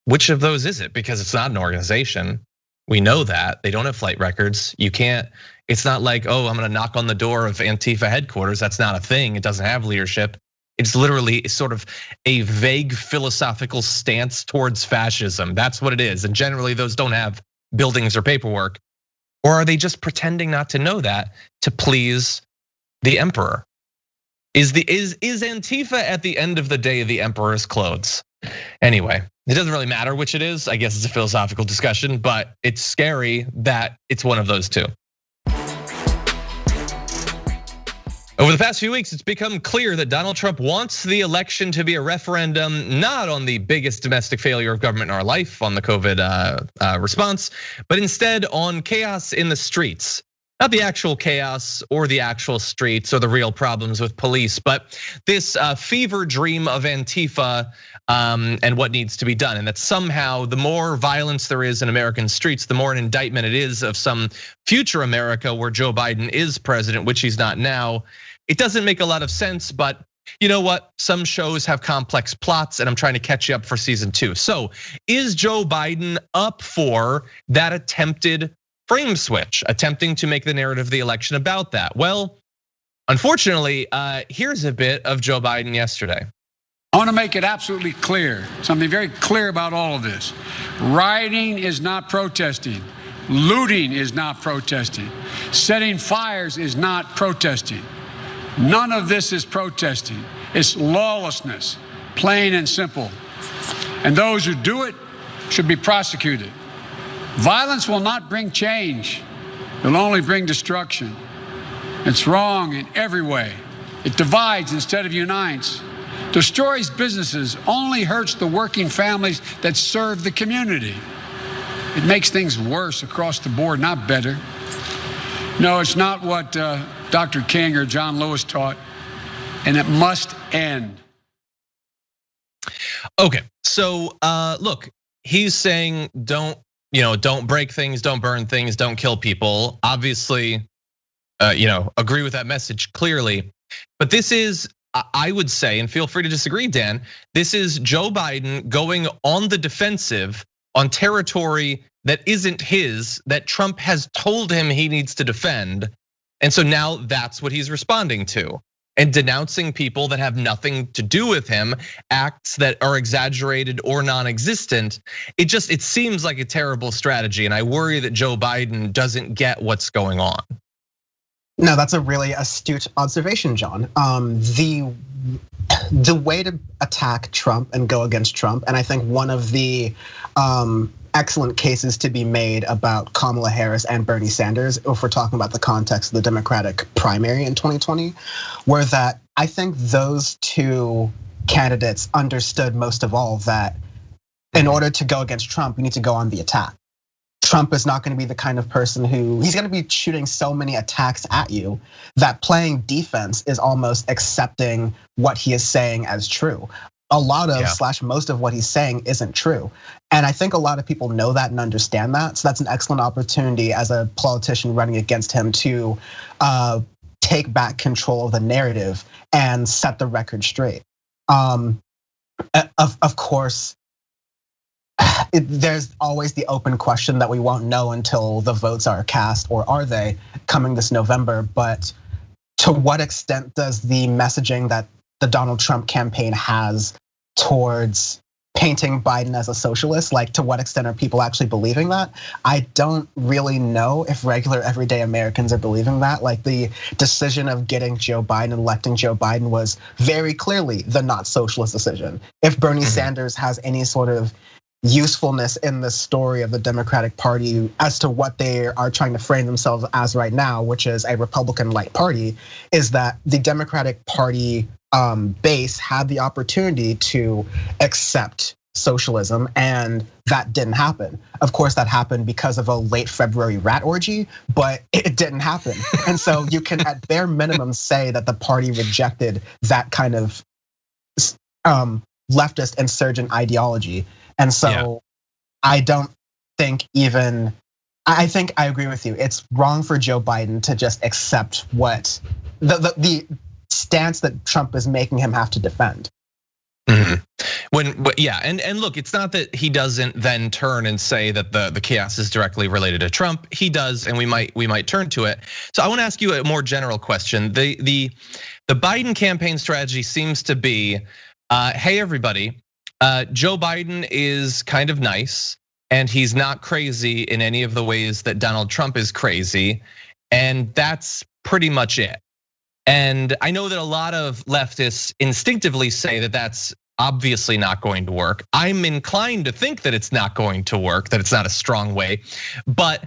Which of those is it? Because it's not an organization. We know that. They don't have flight records. You can't, it's not like, oh, I'm gonna knock on the door of Antifa headquarters. That's not a thing. It doesn't have leadership. It's literally sort of a vague philosophical stance towards fascism. That's what it is. And generally those don't have buildings or paperwork. Or are they just pretending not to know that to please the emperor? Is Antifa at the end of the day the emperor's clothes? Anyway, it doesn't really matter which it is. I guess it's a philosophical discussion, but it's scary that it's one of those two. Over the past few weeks, it's become clear that Donald Trump wants the election to be a referendum, not on the biggest domestic failure of government in our life, on the COVID response, but instead on chaos in the streets. Not the actual chaos or the actual streets or the real problems with police, but this fever dream of Antifa and what needs to be done. And that somehow the more violence there is in American streets, the more an indictment it is of some future America where Joe Biden is president, which he's not now. It doesn't make a lot of sense, but you know what? Some shows have complex plots, and I'm trying to catch you up for season 2. So is Joe Biden up for that attempted frame switch, attempting to make the narrative of the election about that? Well, unfortunately, here's a bit of Joe Biden yesterday. I want to make it absolutely clear, something very clear about all of this. Rioting is not protesting. Looting is not protesting. Setting fires is not protesting. None of this is protesting. It's lawlessness, plain and simple. And those who do it should be prosecuted. Violence will not bring change. It'll only bring destruction. It's wrong in every way. It divides instead of unites. Destroys businesses, only hurts the working families that serve the community. It makes things worse across the board, not better. No, it's not what Dr. King or John Lewis taught, and it must end. Okay, so look, he's saying don't break things, don't burn things, don't kill people. Obviously, agree with that message clearly. But this is, I would say, and feel free to disagree, Dan, this is Joe Biden going on the defensive on territory that isn't his, that Trump has told him he needs to defend. And so now that's what he's responding to, and denouncing people that have nothing to do with him, acts that are exaggerated or non-existent. It seems like a terrible strategy, and I worry that Joe Biden doesn't get what's going on. No, that's a really astute observation, John. The way to attack Trump and go against Trump, and I think one of the excellent cases to be made about Kamala Harris and Bernie Sanders, if we're talking about the context of the Democratic primary in 2020, were that I think those two candidates understood most of all that in order to go against Trump, you need to go on the attack. Trump is not going to be the kind of person he's going to be shooting so many attacks at you that playing defense is almost accepting what he is saying as true. A lot of most of what he's saying isn't true. And I think a lot of people know that and understand that. So that's an excellent opportunity as a politician running against him to take back control of the narrative and set the record straight. Of course, there's always the open question that we won't know until the votes are cast, or are they, coming this November. But to what extent does the messaging that the Donald Trump campaign has towards painting Biden as a socialist, like to what extent are people actually believing that? I don't really know if regular everyday Americans are believing that. Like the decision of getting Joe Biden, electing Joe Biden, was very clearly the not socialist decision. If Bernie Sanders has any sort of usefulness in the story of the Democratic Party as to what they are trying to frame themselves as right now, which is a Republican-like party, is that the Democratic Party base had the opportunity to accept socialism, and that didn't happen. Of course, that happened because of a late February rat orgy, but it didn't happen. And so you can at bare minimum say that the party rejected that kind of leftist insurgent ideology. And so I don't think even I think I agree with you. It's wrong for Joe Biden to just accept what the stance that Trump is making him have to defend. Yeah, and look, it's not that he doesn't then turn and say that the chaos is directly related to Trump. He does, and we might turn to it. So I want to ask you a more general question. The Biden campaign strategy seems to be, hey everybody, Joe Biden is kind of nice, and he's not crazy in any of the ways that Donald Trump is crazy, and that's pretty much it. And I know that a lot of leftists instinctively say that that's obviously not going to work. I'm inclined to think that it's not going to work, that it's not a strong way. But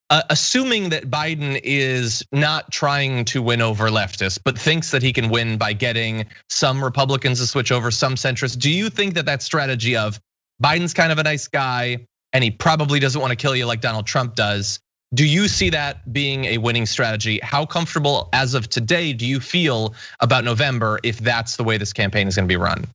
assuming that Biden is not trying to win over leftists, but thinks that he can win by getting some Republicans to switch over, some centrists, do you think that strategy of Biden's kind of a nice guy and he probably doesn't want to kill you like Donald Trump does, do you see that being a winning strategy? How comfortable as of today do you feel about November if that's the way this campaign is going to be run?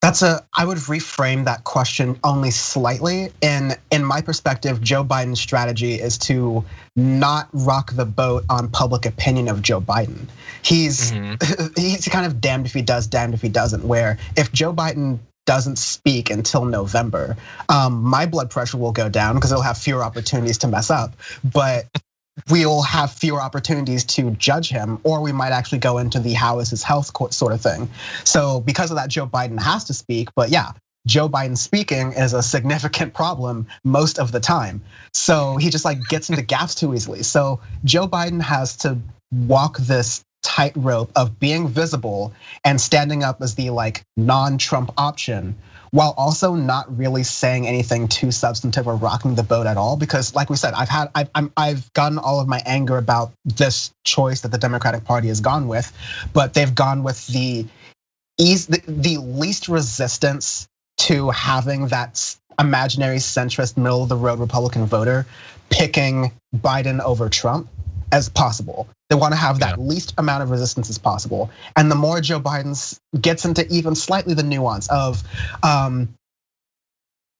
I would reframe that question only slightly. In my perspective, Joe Biden's strategy is to not rock the boat on public opinion of Joe Biden. He's kind of damned if he does, damned if he doesn't, where if Joe Biden doesn't speak until November, my blood pressure will go down because he'll have fewer opportunities to mess up, but we'll have fewer opportunities to judge him, or we might actually go into the how is his health sort of thing. So because of that, Joe Biden has to speak, but yeah, Joe Biden speaking is a significant problem most of the time. So he just gets into gaps too easily. So Joe Biden has to walk this tightrope of being visible and standing up as the non-Trump option, while also not really saying anything too substantive or rocking the boat at all. Because like we said, I've gotten all of my anger about this choice that the Democratic Party has gone with, but they've gone with the least resistance to having that imaginary centrist middle of the road Republican voter picking Biden over Trump as possible. They want to have that least amount of resistance as possible. And the more Joe Biden gets into even slightly the nuance of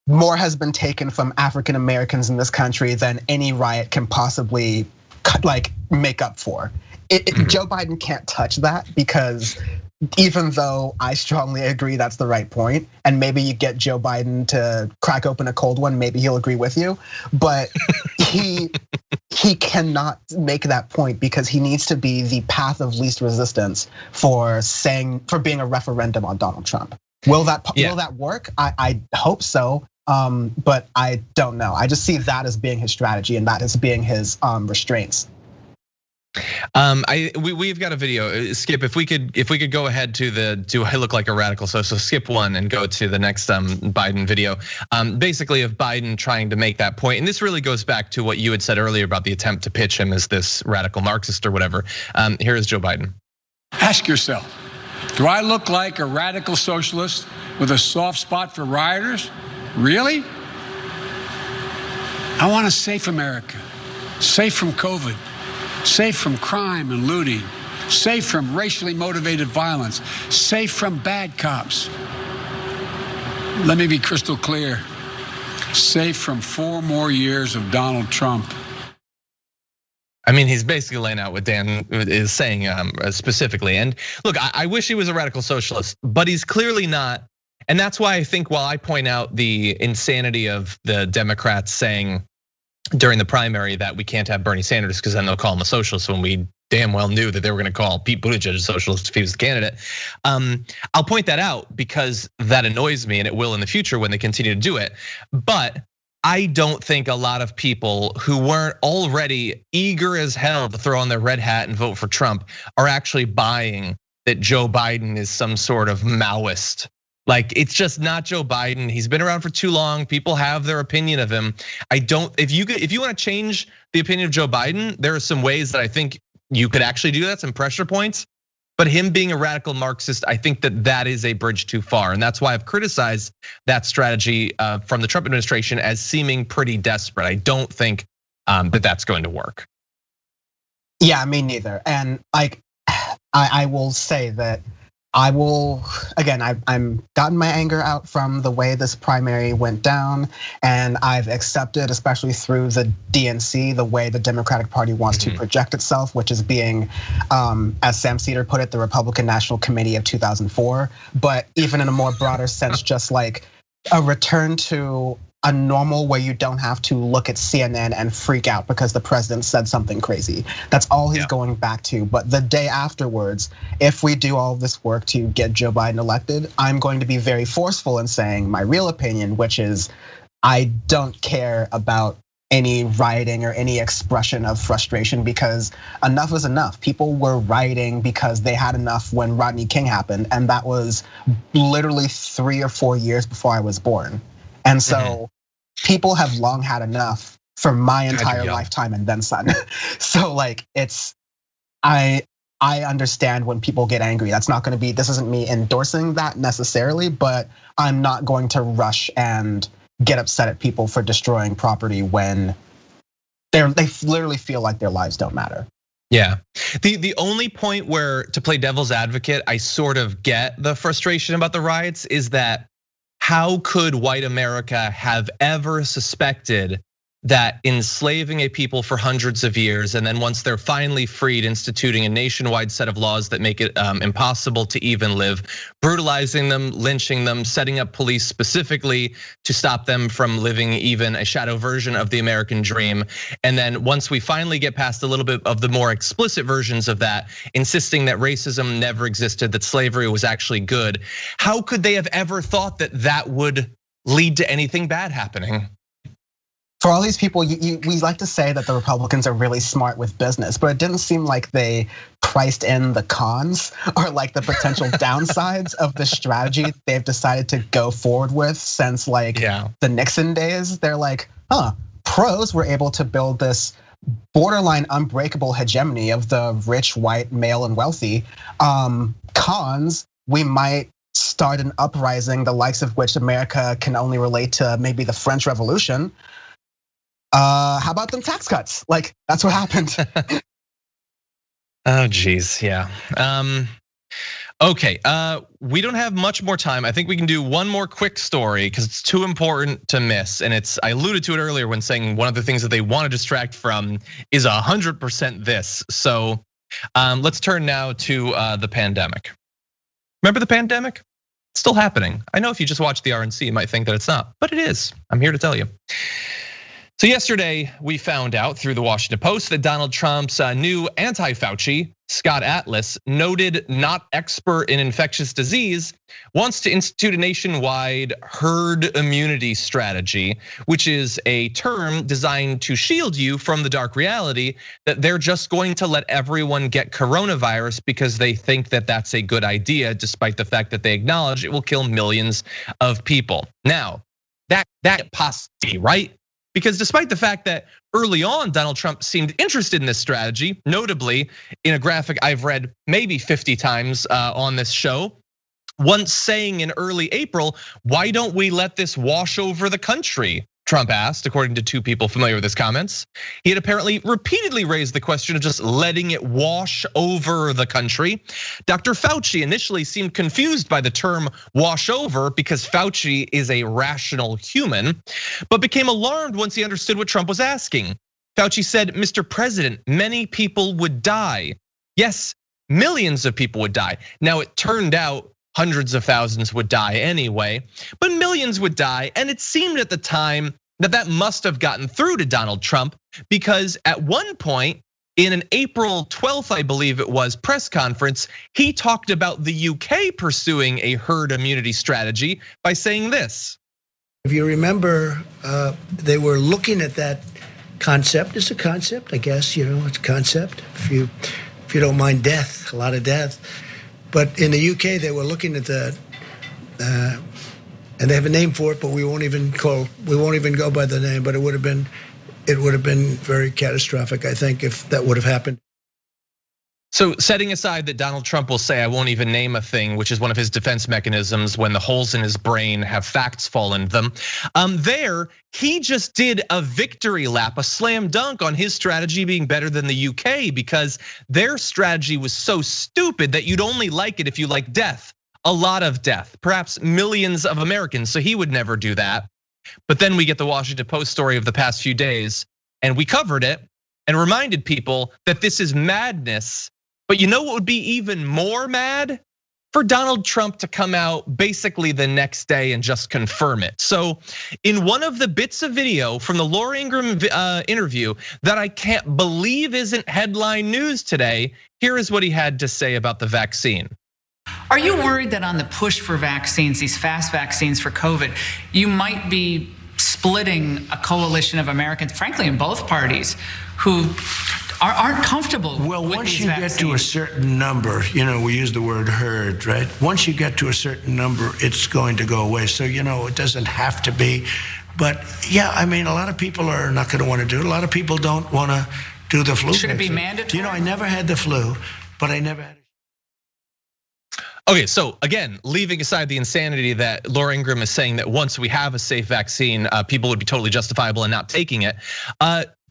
more has been taken from African Americans in this country than any riot can possibly make up for. Joe Biden can't touch that, because even though I strongly agree that's the right point, and maybe you get Joe Biden to crack open a cold one, maybe he'll agree with you, but he cannot make that point because he needs to be the path of least resistance for being a referendum on Donald Trump. Will that work? I hope so, but I don't know. I just see that as being his strategy and that as being his restraints. We've got a video. Skip, if we could go ahead to the do I look like a radical? So skip one and go to the next Biden video. Basically of Biden trying to make that point, and this really goes back to what you had said earlier about the attempt to pitch him as this radical Marxist or whatever. Here is Joe Biden. Ask yourself, do I look like a radical socialist with a soft spot for rioters? Really? I want a safe America, safe from COVID, safe from crime and looting, safe from racially motivated violence, safe from bad cops. Let me be crystal clear, safe from 4 more years of Donald Trump. I mean, he's basically laying out what Dan is saying specifically. And look, I wish he was a radical socialist, but he's clearly not. And that's why I think while I point out the insanity of the Democrats saying during the primary that we can't have Bernie Sanders because then they'll call him a socialist, when we damn well knew that they were going to call Pete Buttigieg a socialist if he was the candidate. I'll point that out because that annoys me, and it will in the future when they continue to do it. But I don't think a lot of people who weren't already eager as hell to throw on their red hat and vote for Trump are actually buying that Joe Biden is some sort of Maoist. It's just not Joe Biden. He's been around for too long. People have their opinion of him. If you want to change the opinion of Joe Biden, there are some ways that I think you could actually do that, some pressure points. But him being a radical Marxist, I think that is a bridge too far. And that's why I've criticized that strategy from the Trump administration as seeming pretty desperate. I don't think that that's going to work. Yeah, me neither. And I will say that I will, again, I'm gotten my anger out from the way this primary went down, and I've accepted, especially through the DNC, the way the Democratic Party wants to project itself, which is being, as Sam Cedar put it, the Republican National Committee of 2004. But even in a more broader sense, just like a return to a normal where you don't have to look at CNN and freak out because the president said something crazy. That's all he's going back to. But the day afterwards, if we do all this work to get Joe Biden elected, I'm going to be very forceful in saying my real opinion, which is I don't care about any rioting or any expression of frustration, because enough is enough. People were rioting because they had enough when Rodney King happened, and that was literally 3 or 4 years before I was born. And so people have long had enough for my entire lifetime and then some. So like I understand when people get angry. That's not gonna be, this isn't me endorsing that necessarily, but I'm not going to rush and get upset at people for destroying property when they literally feel like their lives don't matter. Yeah, the only point where, to play devil's advocate, I sort of get the frustration about the riots is that how could white America have ever suspected that enslaving a people for hundreds of years, and then once they're finally freed, instituting a nationwide set of laws that make it impossible to even live, brutalizing them, lynching them, setting up police specifically to stop them from living even a shadow version of the American dream. And then once we finally get past a little bit of the more explicit versions of that, insisting that racism never existed, that slavery was actually good, how could they have ever thought that that would lead to anything bad happening? For all these people, we like to say that the Republicans are really smart with business, but it didn't seem like they priced in the cons or like the potential downsides of the strategy they've decided to go forward with since like the Nixon days. They're like, pros were able to build this borderline unbreakable hegemony of the rich, white, male, and wealthy. Cons, we might start an uprising, the likes of which America can only relate to maybe the French Revolution. How about them tax cuts? Like, that's what happened. Oh, geez, yeah. Okay, we don't have much more time. I think we can do one more quick story because it's too important to miss. And I alluded to it earlier when saying one of the things that they want to distract from is 100% this. So let's turn now to the pandemic. Remember the pandemic? It's still happening. I know if you just watch the RNC, you might think that it's not, but it is. I'm here to tell you. So yesterday, we found out through the Washington Post that Donald Trump's new anti-Fauci, Scott Atlas, noted not expert in infectious disease, wants to institute a nationwide herd immunity strategy, which is a term designed to shield you from the dark reality that they're just going to let everyone get coronavirus because they think that that's a good idea, despite the fact that they acknowledge it will kill millions of people. Now, that possibly, right? Because despite the fact that early on Donald Trump seemed interested in this strategy, notably in a graphic I've read maybe 50 times on this show, once saying in early April, why don't we let this wash over the country? Trump asked, according to 2 people familiar with his comments. He had apparently repeatedly raised the question of just letting it wash over the country. Dr. Fauci initially seemed confused by the term wash over because Fauci is a rational human, but became alarmed once he understood what Trump was asking. Fauci said, Mr. President, many people would die. Yes, millions of people would die. Now it turned out hundreds of thousands would die anyway, but millions would die. And it seemed at the time that must have gotten through to Donald Trump, because at one point in an April 12th, I believe it was, press conference, he talked about the UK pursuing a herd immunity strategy by saying this. If you remember, they were looking at that concept. It's a concept, I guess, it's a concept. If you don't mind death, a lot of death. But in the UK, they were looking at that, and they have a name for it, but we won't even go by the name. But it would have been very catastrophic, I think, if that would have happened. So setting aside that Donald Trump will say, I won't even name a thing, which is one of his defense mechanisms when the holes in his brain have facts fall into them. He just did a victory lap, a slam dunk on his strategy being better than the UK, because their strategy was so stupid that you'd only like it if you like death, a lot of death, perhaps millions of Americans. So he would never do that. But then we get the Washington Post story of the past few days, and we covered it and reminded people that this is madness. But you know what would be even more mad? For Donald Trump to come out basically the next day and just confirm it. So in one of the bits of video from the Laura Ingraham interview that I can't believe isn't headline news today, here is what he had to say about the vaccine. Are you worried that on the push for vaccines, these fast vaccines for COVID, you might be splitting a coalition of Americans, frankly, in both parties, who aren't comfortable with once these you vaccines? get to a certain number, we use the word herd, right? Once you get to a certain number, it's going to go away. So, it doesn't have to be. But yeah, I mean, a lot of people are not going to want to do it. A lot of people don't want to do the flu. Should it be mandatory? I never had the flu, but I never had it. Okay, so again, leaving aside the insanity that Laura Ingraham is saying that once we have a safe vaccine, people would be totally justifiable in not taking it.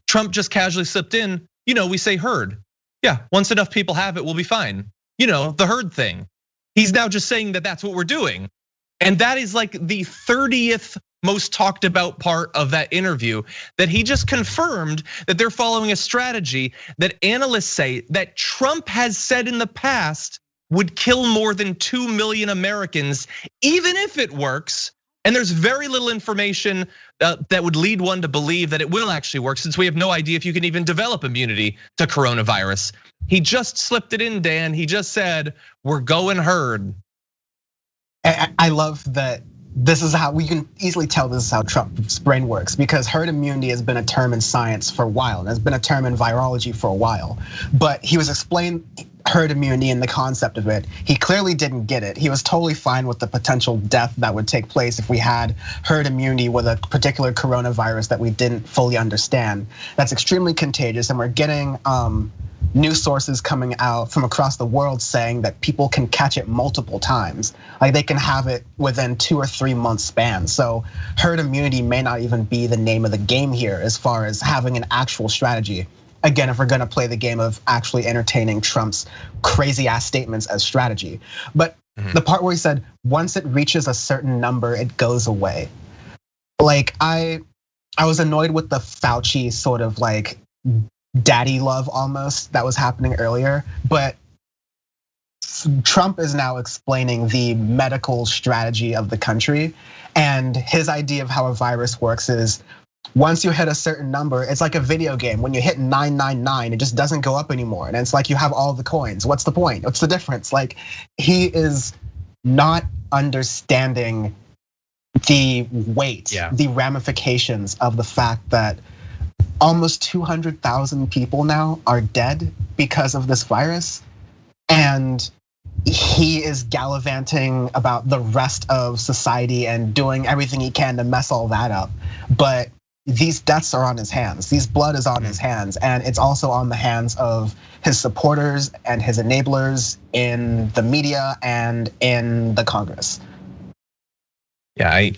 Trump just casually slipped in, we say herd. Yeah, once enough people have it, we'll be fine. The herd thing. He's now just saying that that's what we're doing. And that is like the 30th most talked about part of that interview, that he just confirmed that they're following a strategy that analysts say that Trump has said in the past would kill more than 2 million Americans, even if it works. And there's very little information that would lead one to believe that it will actually work, since we have no idea if you can even develop immunity to coronavirus. He just slipped it in, Dan. He just said, we're going herd. I love that. This is how we can easily tell this is how Trump's brain works, because herd immunity has been a term in science for a while, and has been a term in virology for a while. But he was explaining herd immunity and the concept of it. He clearly didn't get it. He was totally fine with the potential death that would take place if we had herd immunity with a particular coronavirus that we didn't fully understand. That's extremely contagious, and we're getting news sources coming out from across the world saying that people can catch it multiple times. Like they can have it within 2 or 3 month spans. So herd immunity may not even be the name of the game here as far as having an actual strategy. Again, if we're gonna play the game of actually entertaining Trump's crazy ass statements as strategy. But the part where he said, once it reaches a certain number, it goes away. Like I was annoyed with the Fauci sort of like daddy love almost that was happening earlier, but Trump is now explaining the medical strategy of the country, and his idea of how a virus works is once you hit a certain number, it's like a video game. When you hit 999, it just doesn't go up anymore, and it's like you have all the coins. What's the point? What's the difference? Like he is not understanding the weight, the ramifications of the fact that almost 200,000 people now are dead because of this virus. And he is gallivanting about the rest of society and doing everything he can to mess all that up. But these deaths are on his hands. These blood is on his hands. And it's also on the hands of his supporters and his enablers in the media and in the Congress. Yeah,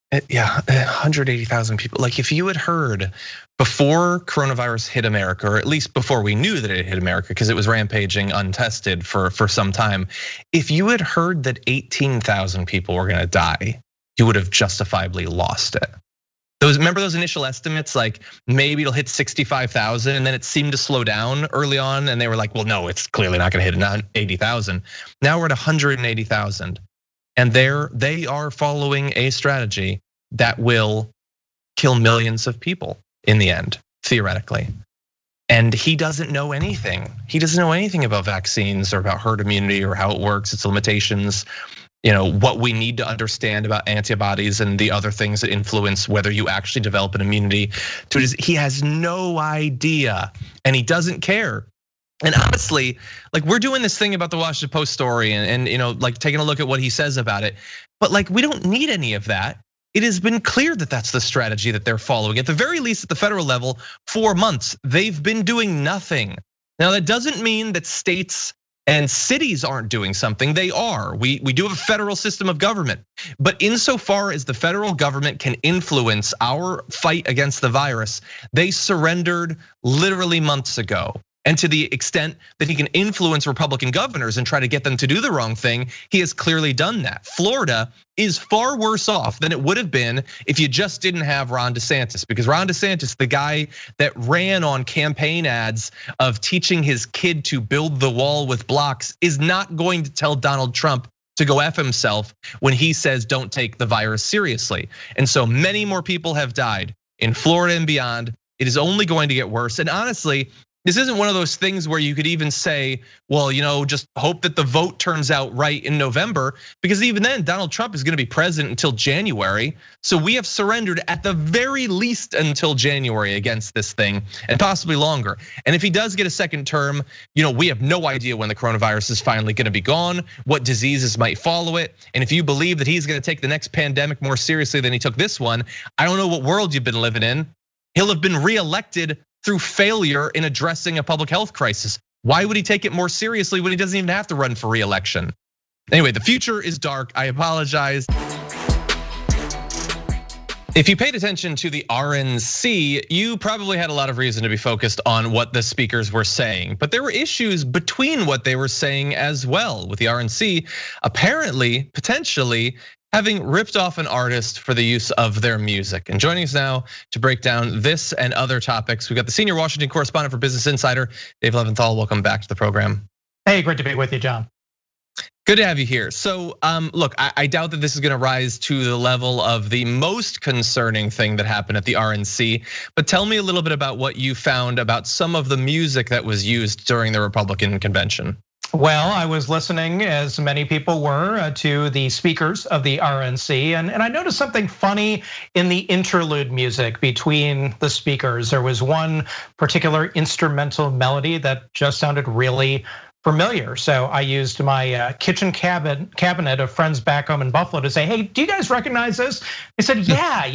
180,000 people. Like if you had heard before coronavirus hit America, or at least before we knew that it hit America, because it was rampaging untested for some time. If you had heard that 18,000 people were gonna die, you would have justifiably lost it. Remember those initial estimates, like maybe it'll hit 65,000, and then it seemed to slow down early on, and they were like, well, no, it's clearly not gonna hit 80,000. Now we're at 180,000. And they are following a strategy that will kill millions of people in the end, theoretically. And he doesn't know anything. He doesn't know anything about vaccines or about herd immunity or how it works, its limitations, what we need to understand about antibodies and the other things that influence whether you actually develop an immunity to it. He has no idea, and he doesn't care. And honestly, like we're doing this thing about the Washington Post story and like taking a look at what he says about it, but like we don't need any of that. It has been clear that that's the strategy that they're following. At the very least, at the federal level, 4 months, they've been doing nothing. Now, that doesn't mean that states and cities aren't doing something. They are. We do have a federal system of government. But insofar as the federal government can influence our fight against the virus, they surrendered literally months ago. And to the extent that he can influence Republican governors and try to get them to do the wrong thing, he has clearly done that. Florida is far worse off than it would have been if you just didn't have Ron DeSantis, because Ron DeSantis, the guy that ran on campaign ads of teaching his kid to build the wall with blocks, is not going to tell Donald Trump to go F himself when he says don't take the virus seriously. And so many more people have died in Florida and beyond. It is only going to get worse. And honestly, this isn't one of those things where you could even say, well, just hope that the vote turns out right in November, because even then Donald Trump is going to be president until January. So we have surrendered at the very least until January against this thing, and possibly longer. And if he does get a second term, we have no idea when the coronavirus is finally going to be gone, what diseases might follow it. And if you believe that he's going to take the next pandemic more seriously than he took this one, I don't know what world you've been living in. He'll have been reelected through failure in addressing a public health crisis. Why would he take it more seriously when he doesn't even have to run for re-election? Anyway, the future is dark. I apologize. If you paid attention to the RNC, you probably had a lot of reason to be focused on what the speakers were saying. But there were issues between what they were saying as well, with the RNC apparently, potentially, having ripped off an artist for the use of their music. And joining us now to break down this and other topics, we've got the senior Washington correspondent for Business Insider, Dave Levinthal. Welcome back to the program. Hey, great to be with you, John. Good to have you here. So look, I doubt that this is gonna rise to the level of the most concerning thing that happened at the RNC, but tell me a little bit about what you found about some of the music that was used during the Republican convention. Well, I was listening, as many people were, to the speakers of the RNC, and I noticed something funny in the interlude music between the speakers. There was one particular instrumental melody that just sounded really familiar. So I used my kitchen cabinet of friends back home in Buffalo to say, hey, do you guys recognize this? They said, yeah,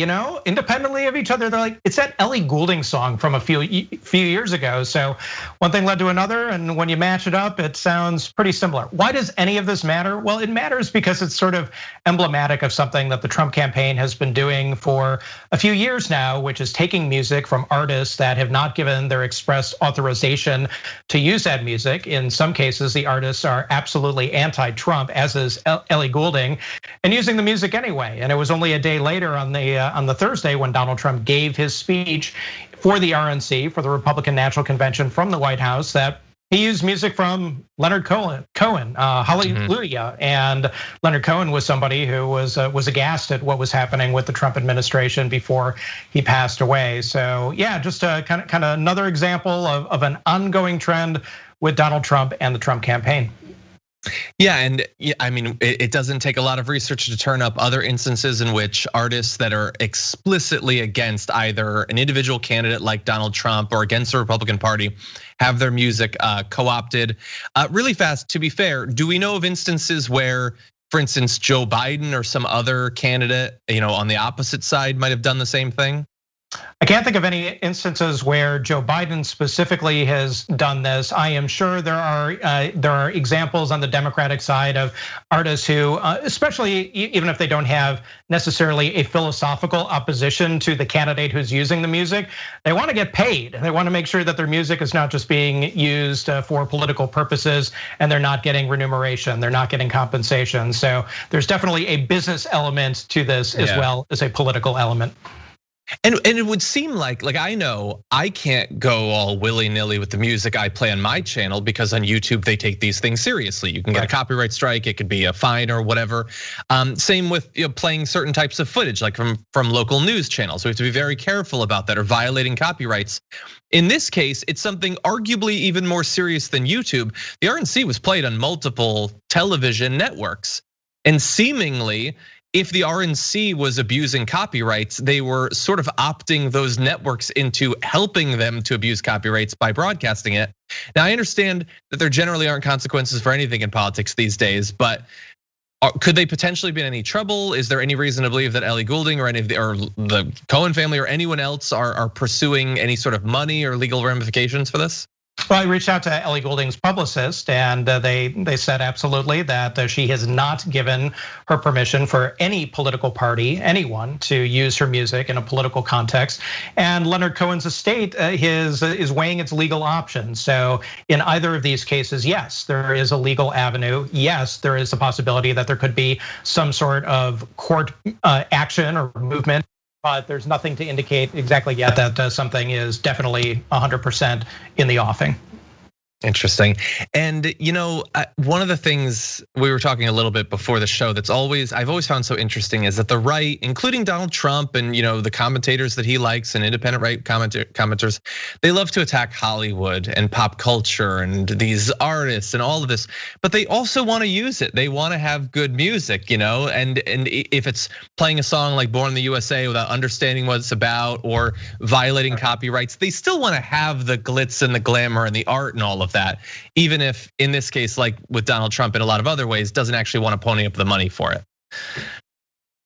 independently of each other, they're like, it's that Ellie Goulding song from a few years ago. So one thing led to another, and when you match it up, it sounds pretty similar. Why does any of this matter? Well, it matters because it's sort of emblematic of something that the Trump campaign has been doing for a few years now, which is taking music from artists that have not given their express authorization to use that music. In some cases, the artists are absolutely anti-Trump, as is Ellie Goulding, and using the music anyway. And it was only a day later on the Thursday when Donald Trump gave his speech for the RNC, for the Republican National Convention from the White House, that he used music from Leonard Cohen, Hallelujah. And Leonard Cohen was somebody who was aghast at what was happening with the Trump administration before he passed away. So yeah, just a kind of another example of an ongoing trend with Donald Trump and the Trump campaign. Yeah, and I mean, it doesn't take a lot of research to turn up other instances in which artists that are explicitly against either an individual candidate like Donald Trump or against the Republican Party have their music co-opted. Really fast, to be fair, do we know of instances where, for instance, Joe Biden or some other candidate, on the opposite side might have done the same thing? I can't think of any instances where Joe Biden specifically has done this. I am sure there are examples on the Democratic side of artists who, especially even if they don't have necessarily a philosophical opposition to the candidate who's using the music, they want to get paid. They want to make sure that their music is not just being used for political purposes, and they're not getting remuneration, they're not getting compensation. So there's definitely a business element to this as well as a political element. And it would seem like I know I can't go all willy-nilly with the music I play on my channel, because on YouTube they take these things seriously. You can get a copyright strike, it could be a fine or whatever. Same with playing certain types of footage, like from local news channels. So we have to be very careful about that, or violating copyrights. In this case, it's something arguably even more serious than YouTube. The RNC was played on multiple television networks, and seemingly, if the RNC was abusing copyrights, they were sort of opting those networks into helping them to abuse copyrights by broadcasting it. Now, I understand that there generally aren't consequences for anything in politics these days, but could they potentially be in any trouble? Is there any reason to believe that Ellie Goulding or the Cohen family or anyone else are pursuing any sort of money or legal ramifications for this? Well, I reached out to Ellie Goulding's publicist, and they said absolutely that she has not given her permission for any political party, anyone, to use her music in a political context. And Leonard Cohen's estate is weighing its legal options. So in either of these cases, yes, there is a legal avenue. Yes, there is a possibility that there could be some sort of court action or movement. But there's nothing to indicate exactly yet that something is definitely 100% in the offing. Interesting. And one of the things we were talking a little bit before the show I've always found so interesting is that the right, including Donald Trump and the commentators that he likes and independent right commenters, they love to attack Hollywood and pop culture and these artists and all of this, but they also want to use it. They want to have good music, and if it's playing a song like Born in the USA without understanding what it's about or violating copyrights, they still want to have the glitz and the glamour and the art and all of that, even if in this case, like with Donald Trump in a lot of other ways, doesn't actually want to pony up the money for it.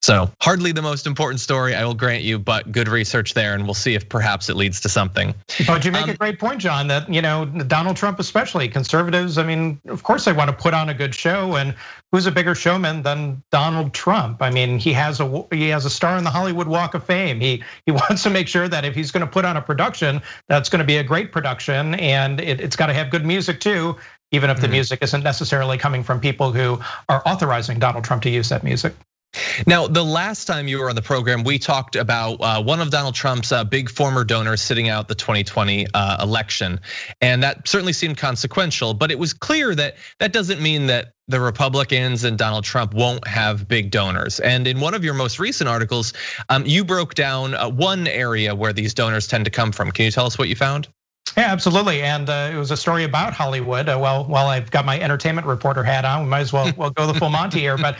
So hardly the most important story, I will grant you, but good research there, and we'll see if perhaps it leads to something. But you make a great point, John, that Donald Trump especially, conservatives, I mean, of course they want to put on a good show, and who's a bigger showman than Donald Trump? I mean, he has a star in the Hollywood Walk of Fame. He wants to make sure that if he's going to put on a production, that's going to be a great production, and it's got to have good music too, even if the music isn't necessarily coming from people who are authorizing Donald Trump to use that music. Now, the last time you were on the program, we talked about one of Donald Trump's big former donors sitting out the 2020 election. And that certainly seemed consequential, but it was clear that that doesn't mean that the Republicans and Donald Trump won't have big donors. And in one of your most recent articles, you broke down one area where these donors tend to come from. Can you tell us what you found? Yeah, absolutely. And it was a story about Hollywood. Well, while I've got my entertainment reporter hat on, we might as well go the full Monty here. But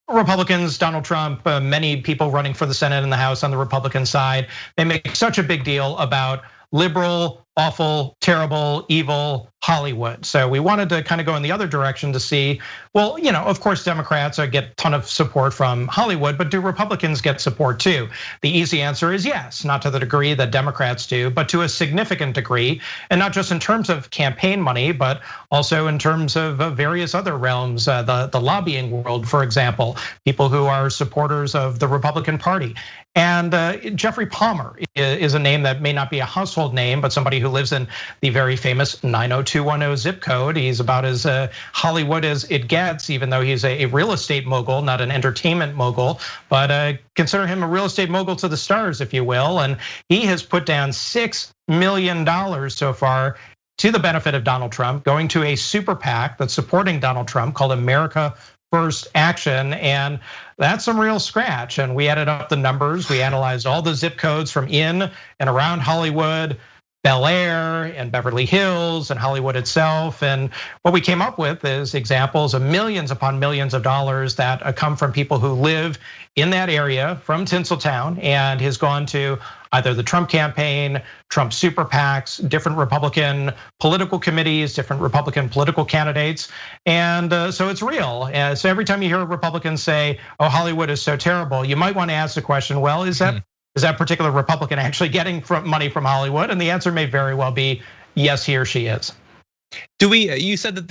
Republicans, Donald Trump, many people running for the Senate and the House on the Republican side, they make such a big deal about liberal, awful, terrible, evil Hollywood. So we wanted to kind of go in the other direction to see, well, of course, Democrats get a ton of support from Hollywood, but do Republicans get support too? The easy answer is yes, not to the degree that Democrats do, but to a significant degree, and not just in terms of campaign money, but also in terms of various other realms, the lobbying world, for example, people who are supporters of the Republican Party. And Jeffrey Palmer is a name that may not be a household name, but somebody who lives in the very famous 90210 zip code. He's about as Hollywood as it gets, even though he's a real estate mogul, not an entertainment mogul. But consider him a real estate mogul to the stars, if you will. And he has put down $6 million so far to the benefit of Donald Trump, going to a super PAC that's supporting Donald Trump called America First Action, and that's some real scratch. And we added up the numbers. We analyzed all the zip codes from in and around Hollywood, Bel Air and Beverly Hills and Hollywood itself. And what we came up with is examples of millions upon millions of dollars that come from people who live in that area from Tinseltown and has gone to either the Trump campaign, Trump super PACs, different Republican political committees, different Republican political candidates. And so it's real. So every time you hear a Republican say, oh, Hollywood is so terrible, you might want to ask the question, well, is that particular Republican actually getting money from Hollywood? And the answer may very well be yes, he or she is. You said that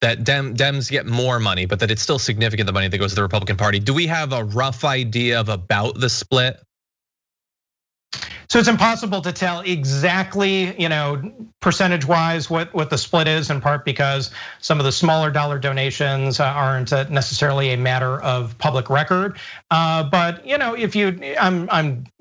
that Dems get more money, but that it's still significant, the money that goes to the Republican Party. Do we have a rough idea of about the split? So it's impossible to tell exactly, percentage wise what the split is, in part because some of the smaller dollar donations aren't necessarily a matter of public record. But if I'm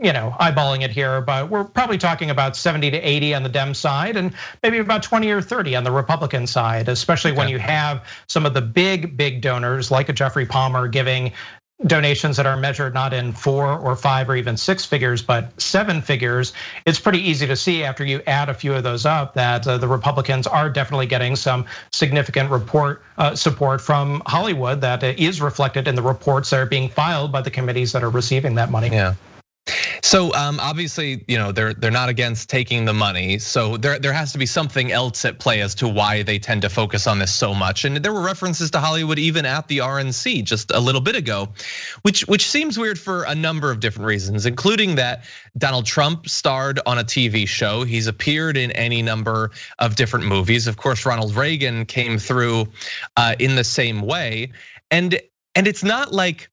eyeballing it here, but we're probably talking about 70 to 80 on the Dem side, and maybe about 20 or 30 on the Republican side, especially when you have some of the big donors like a Jeffrey Palmer giving donations that are measured not in 4 or 5 or even 6 figures, but 7 figures. It's pretty easy to see after you add a few of those up that the Republicans are definitely getting some significant support from Hollywood that is reflected in the reports that are being filed by the committees that are receiving that money. Yeah. So obviously, they're not against taking the money. So there has to be something else at play as to why they tend to focus on this so much. And there were references to Hollywood even at the RNC just a little bit ago, which seems weird for a number of different reasons, including that Donald Trump starred on a TV show. He's appeared in any number of different movies. Of course, Ronald Reagan came through in the same way, and it's not like.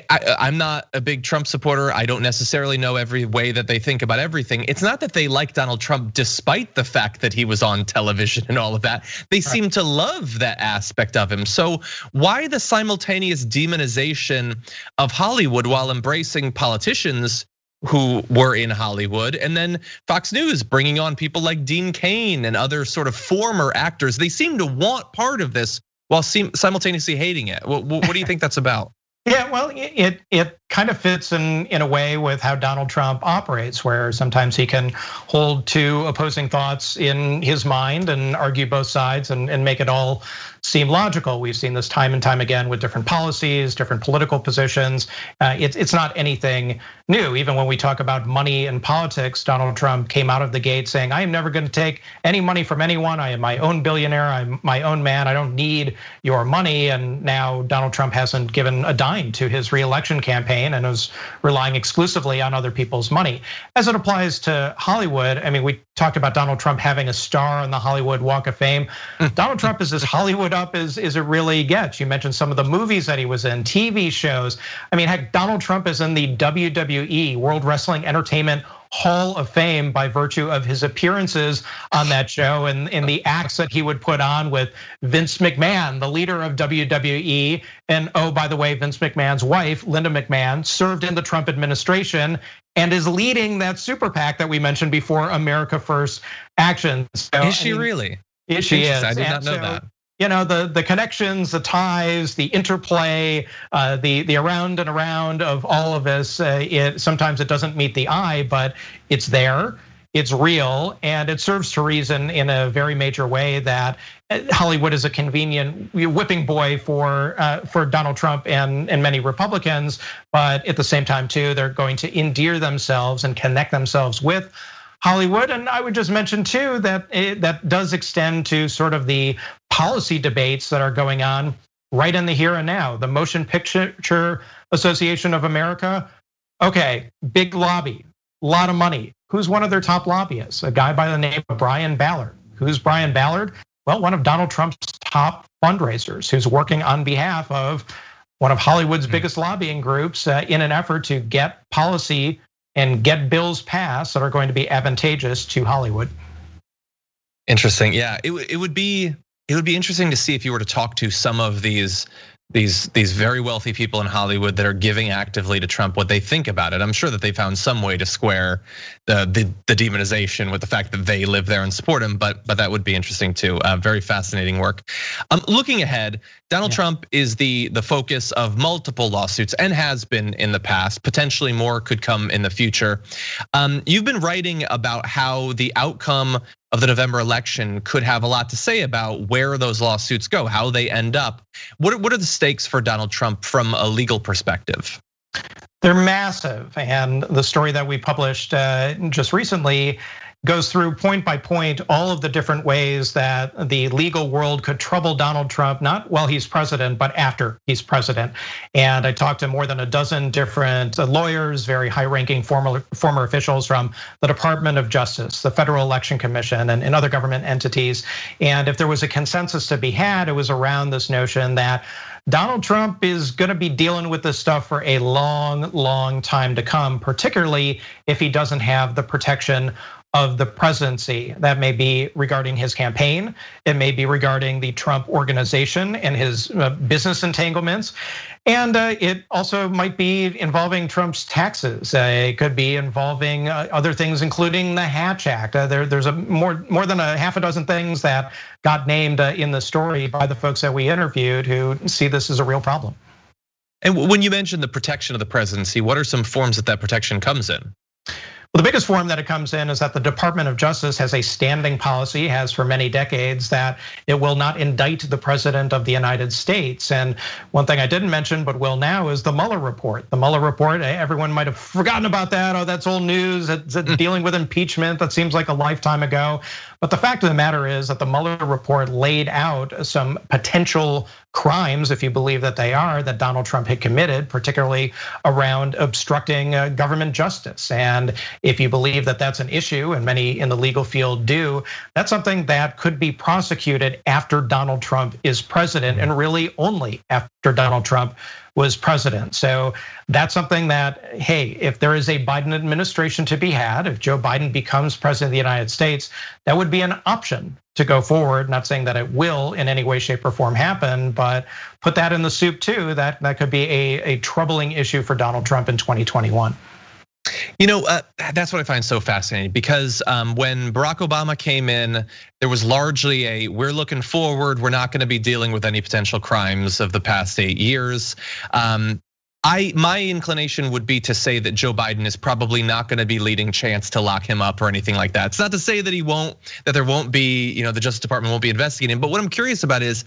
I'm not a big Trump supporter. I don't necessarily know every way that they think about everything. It's not that they like Donald Trump despite the fact that he was on television and all of that. They seem to love that aspect of him. So why the simultaneous demonization of Hollywood while embracing politicians who were in Hollywood, and then Fox News bringing on people like Dean Cain and other sort of former actors? They seem to want part of this while simultaneously hating it. What do you think that's about? Yeah, well, it kind of fits in a way with how Donald Trump operates, where sometimes he can hold two opposing thoughts in his mind and argue both sides and make it all seem logical. We've seen this time and time again with different policies, different political positions. It's not anything new. Even when we talk about money and politics, Donald Trump came out of the gate saying, I am never going to take any money from anyone. I am my own billionaire. I'm my own man. I don't need your money. And now Donald Trump hasn't given a dime to his reelection campaign and is relying exclusively on other people's money. As it applies to Hollywood, I mean, we talked about Donald Trump having a star on the Hollywood Walk of Fame. Donald Trump is as Hollywood up as it really gets. You mentioned some of the movies that he was in, TV shows. I mean, heck, Donald Trump is in the WWE, World Wrestling Entertainment Hall of Fame by virtue of his appearances on that show and in the acts that he would put on with Vince McMahon, the leader of WWE. And oh, by the way, Vince McMahon's wife, Linda McMahon, served in the Trump administration and is leading that super PAC that we mentioned before, America First Action. So, is she really? She is. I did not know that. The connections, the ties, the interplay, the around and around of all of this. Sometimes it doesn't meet the eye, but it's there, it's real, and it serves to reason in a very major way that Hollywood is a convenient whipping boy for Donald Trump and many Republicans. But at the same time, too, they're going to endear themselves and connect themselves with Hollywood. And I would just mention too that that does extend to sort of the policy debates that are going on right in the here and now. The Motion Picture Association of America, okay, big lobby, a lot of money. Who's one of their top lobbyists? A guy by the name of Brian Ballard. Who's Brian Ballard? Well, one of Donald Trump's top fundraisers, who's working on behalf of one of Hollywood's biggest lobbying groups in an effort to get policy and get bills passed that are going to be advantageous to Hollywood. Interesting, yeah. It would be interesting to see if you were to talk to some of these very wealthy people in Hollywood that are giving actively to Trump, what they think about it. I'm sure that they found some way to square the demonization with the fact that they live there and support him, but that would be interesting too. Very fascinating work. Looking ahead, Donald Trump is the focus of multiple lawsuits and has been in the past. Potentially more could come in the future. You've been writing about how the outcome of the November election could have a lot to say about where those lawsuits go, how they end up. What are the stakes for Donald Trump from a legal perspective? They're massive, and the story that we published just recently goes through point by point all of the different ways that the legal world could trouble Donald Trump, not while he's president, but after he's president. And I talked to more than a dozen different lawyers, very high-ranking former officials from the Department of Justice, the Federal Election Commission, and other government entities. And if there was a consensus to be had, it was around this notion that Donald Trump is gonna be dealing with this stuff for a long, long time to come, particularly if he doesn't have the protection of the presidency. That may be regarding his campaign. It may be regarding the Trump organization and his business entanglements. And it also might be involving Trump's taxes. It could be involving other things, including the Hatch Act. There's more than a half a dozen things that got named in the story by the folks that we interviewed who see this as a real problem. And when you mentioned the protection of the presidency, what are some forms that protection comes in? Well, the biggest form that it comes in is that the Department of Justice has a standing policy, has for many decades, that it will not indict the president of the United States. And one thing I didn't mention, but will now, is the Mueller report. The Mueller report, everyone might have forgotten about that. Oh, that's old news. It's dealing with impeachment. That seems like a lifetime ago. But the fact of the matter is that the Mueller report laid out some potential crimes, if you believe that they are, that Donald Trump had committed, particularly around obstructing government justice. And if you believe that that's an issue, and many in the legal field do, that's something that could be prosecuted after Donald Trump is president, and really only after Donald Trump was president. So that's something that, hey, if there is a Biden administration to be had, if Joe Biden becomes president of the United States, that would be an option to go forward. Not saying that it will in any way, shape, or form happen, but put that in the soup too. That could be a troubling issue for Donald Trump in 2021. You know, that's what I find so fascinating, because when Barack Obama came in, there was largely we're looking forward, we're not going to be dealing with any potential crimes of the past 8 years. My inclination would be to say that Joe Biden is probably not going to be leading chance to lock him up or anything like that. It's not to say that that there won't be, the Justice Department won't be investigating. But what I'm curious about is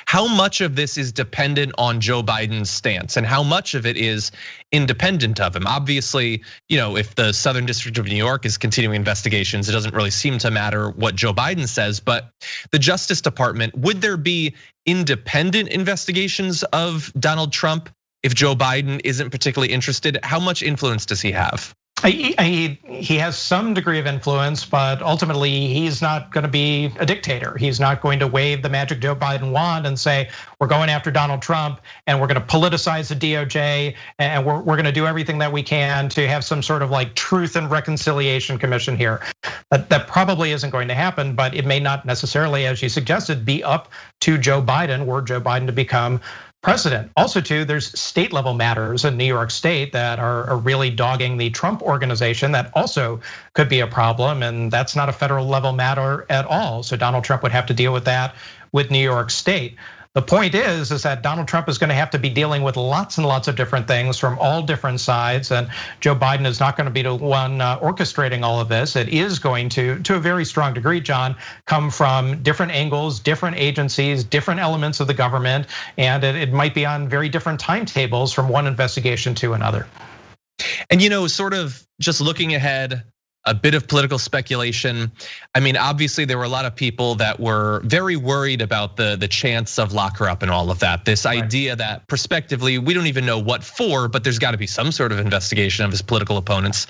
how much of this is dependent on Joe Biden's stance and how much of it is independent of him. Obviously, if the Southern District of New York is continuing investigations, it doesn't really seem to matter what Joe Biden says. But the Justice Department, would there be independent investigations of Donald Trump if Joe Biden isn't particularly interested? How much influence does he have? He has some degree of influence, but ultimately he's not going to be a dictator. He's not going to wave the magic Joe Biden wand and say, we're going after Donald Trump and we're going to politicize the DOJ and we're going to do everything that we can to have some sort of like truth and reconciliation commission here. That probably isn't going to happen, but it may not necessarily, as you suggested, be up to Joe Biden, were Joe Biden to become president. Also, too, there's state level matters in New York State that are really dogging the Trump organization that also could be a problem, and that's not a federal level matter at all. So Donald Trump would have to deal with that with New York State. The point is that Donald Trump is going to have to be dealing with lots and lots of different things from all different sides, and Joe Biden is not going to be the one orchestrating all of this. It is going to a very strong degree, John, come from different angles, different agencies, different elements of the government, and it might be on very different timetables from one investigation to another. And sort of just looking ahead, a bit of political speculation. I mean, obviously there were a lot of people that were very worried about the chance of lock her up and all of that. This idea that prospectively, we don't even know what for, but there's got to be some sort of investigation of his political opponents.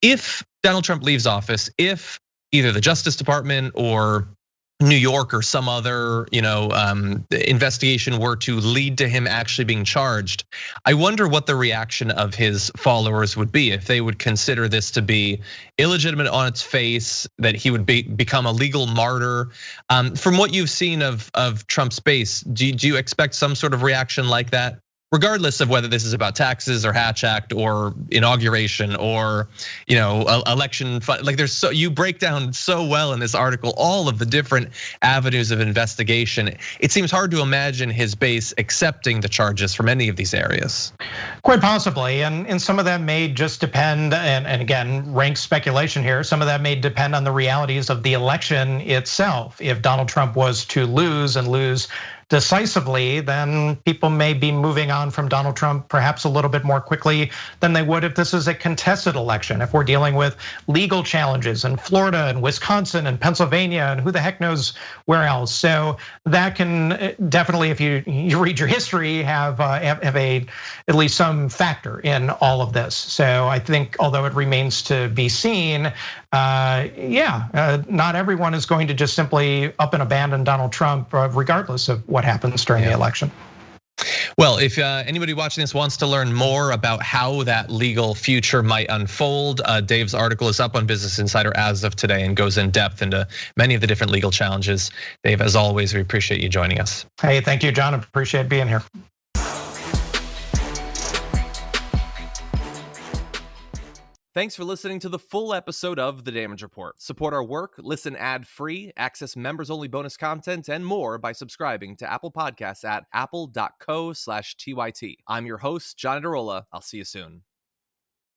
If Donald Trump leaves office, if either the Justice Department or New York or some other, investigation were to lead to him actually being charged, I wonder what the reaction of his followers would be, if they would consider this to be illegitimate on its face, that he would become a legal martyr. From what you've seen of Trump's base, do you expect some sort of reaction like that? Regardless of whether this is about taxes or Hatch Act or inauguration or election, like you break down so well in this article all of the different avenues of investigation. It seems hard to imagine his base accepting the charges from any of these areas. Quite possibly, and some of that may just depend, and again, rank speculation here. Some of that may depend on the realities of the election itself. If Donald Trump was to lose and lose decisively, then people may be moving on from Donald Trump perhaps a little bit more quickly than they would if this is a contested election. If we're dealing with legal challenges in Florida and Wisconsin and Pennsylvania and who the heck knows where else. So that can definitely, if you read your history, have at least some factor in all of this. So I think, although it remains to be seen, not everyone is going to just simply up and abandon Donald Trump, regardless of what happens during the election. Well, if anybody watching this wants to learn more about how that legal future might unfold, Dave's article is up on Business Insider as of today and goes in depth into many of the different legal challenges. Dave, as always, we appreciate you joining us. Hey, thank you, John. I appreciate being here. Thanks for listening to the full episode of The Damage Report. Support our work, listen ad-free, access members-only bonus content, and more by subscribing to Apple Podcasts at apple.co/TYT. I'm your host, John Adarola. I'll see you soon.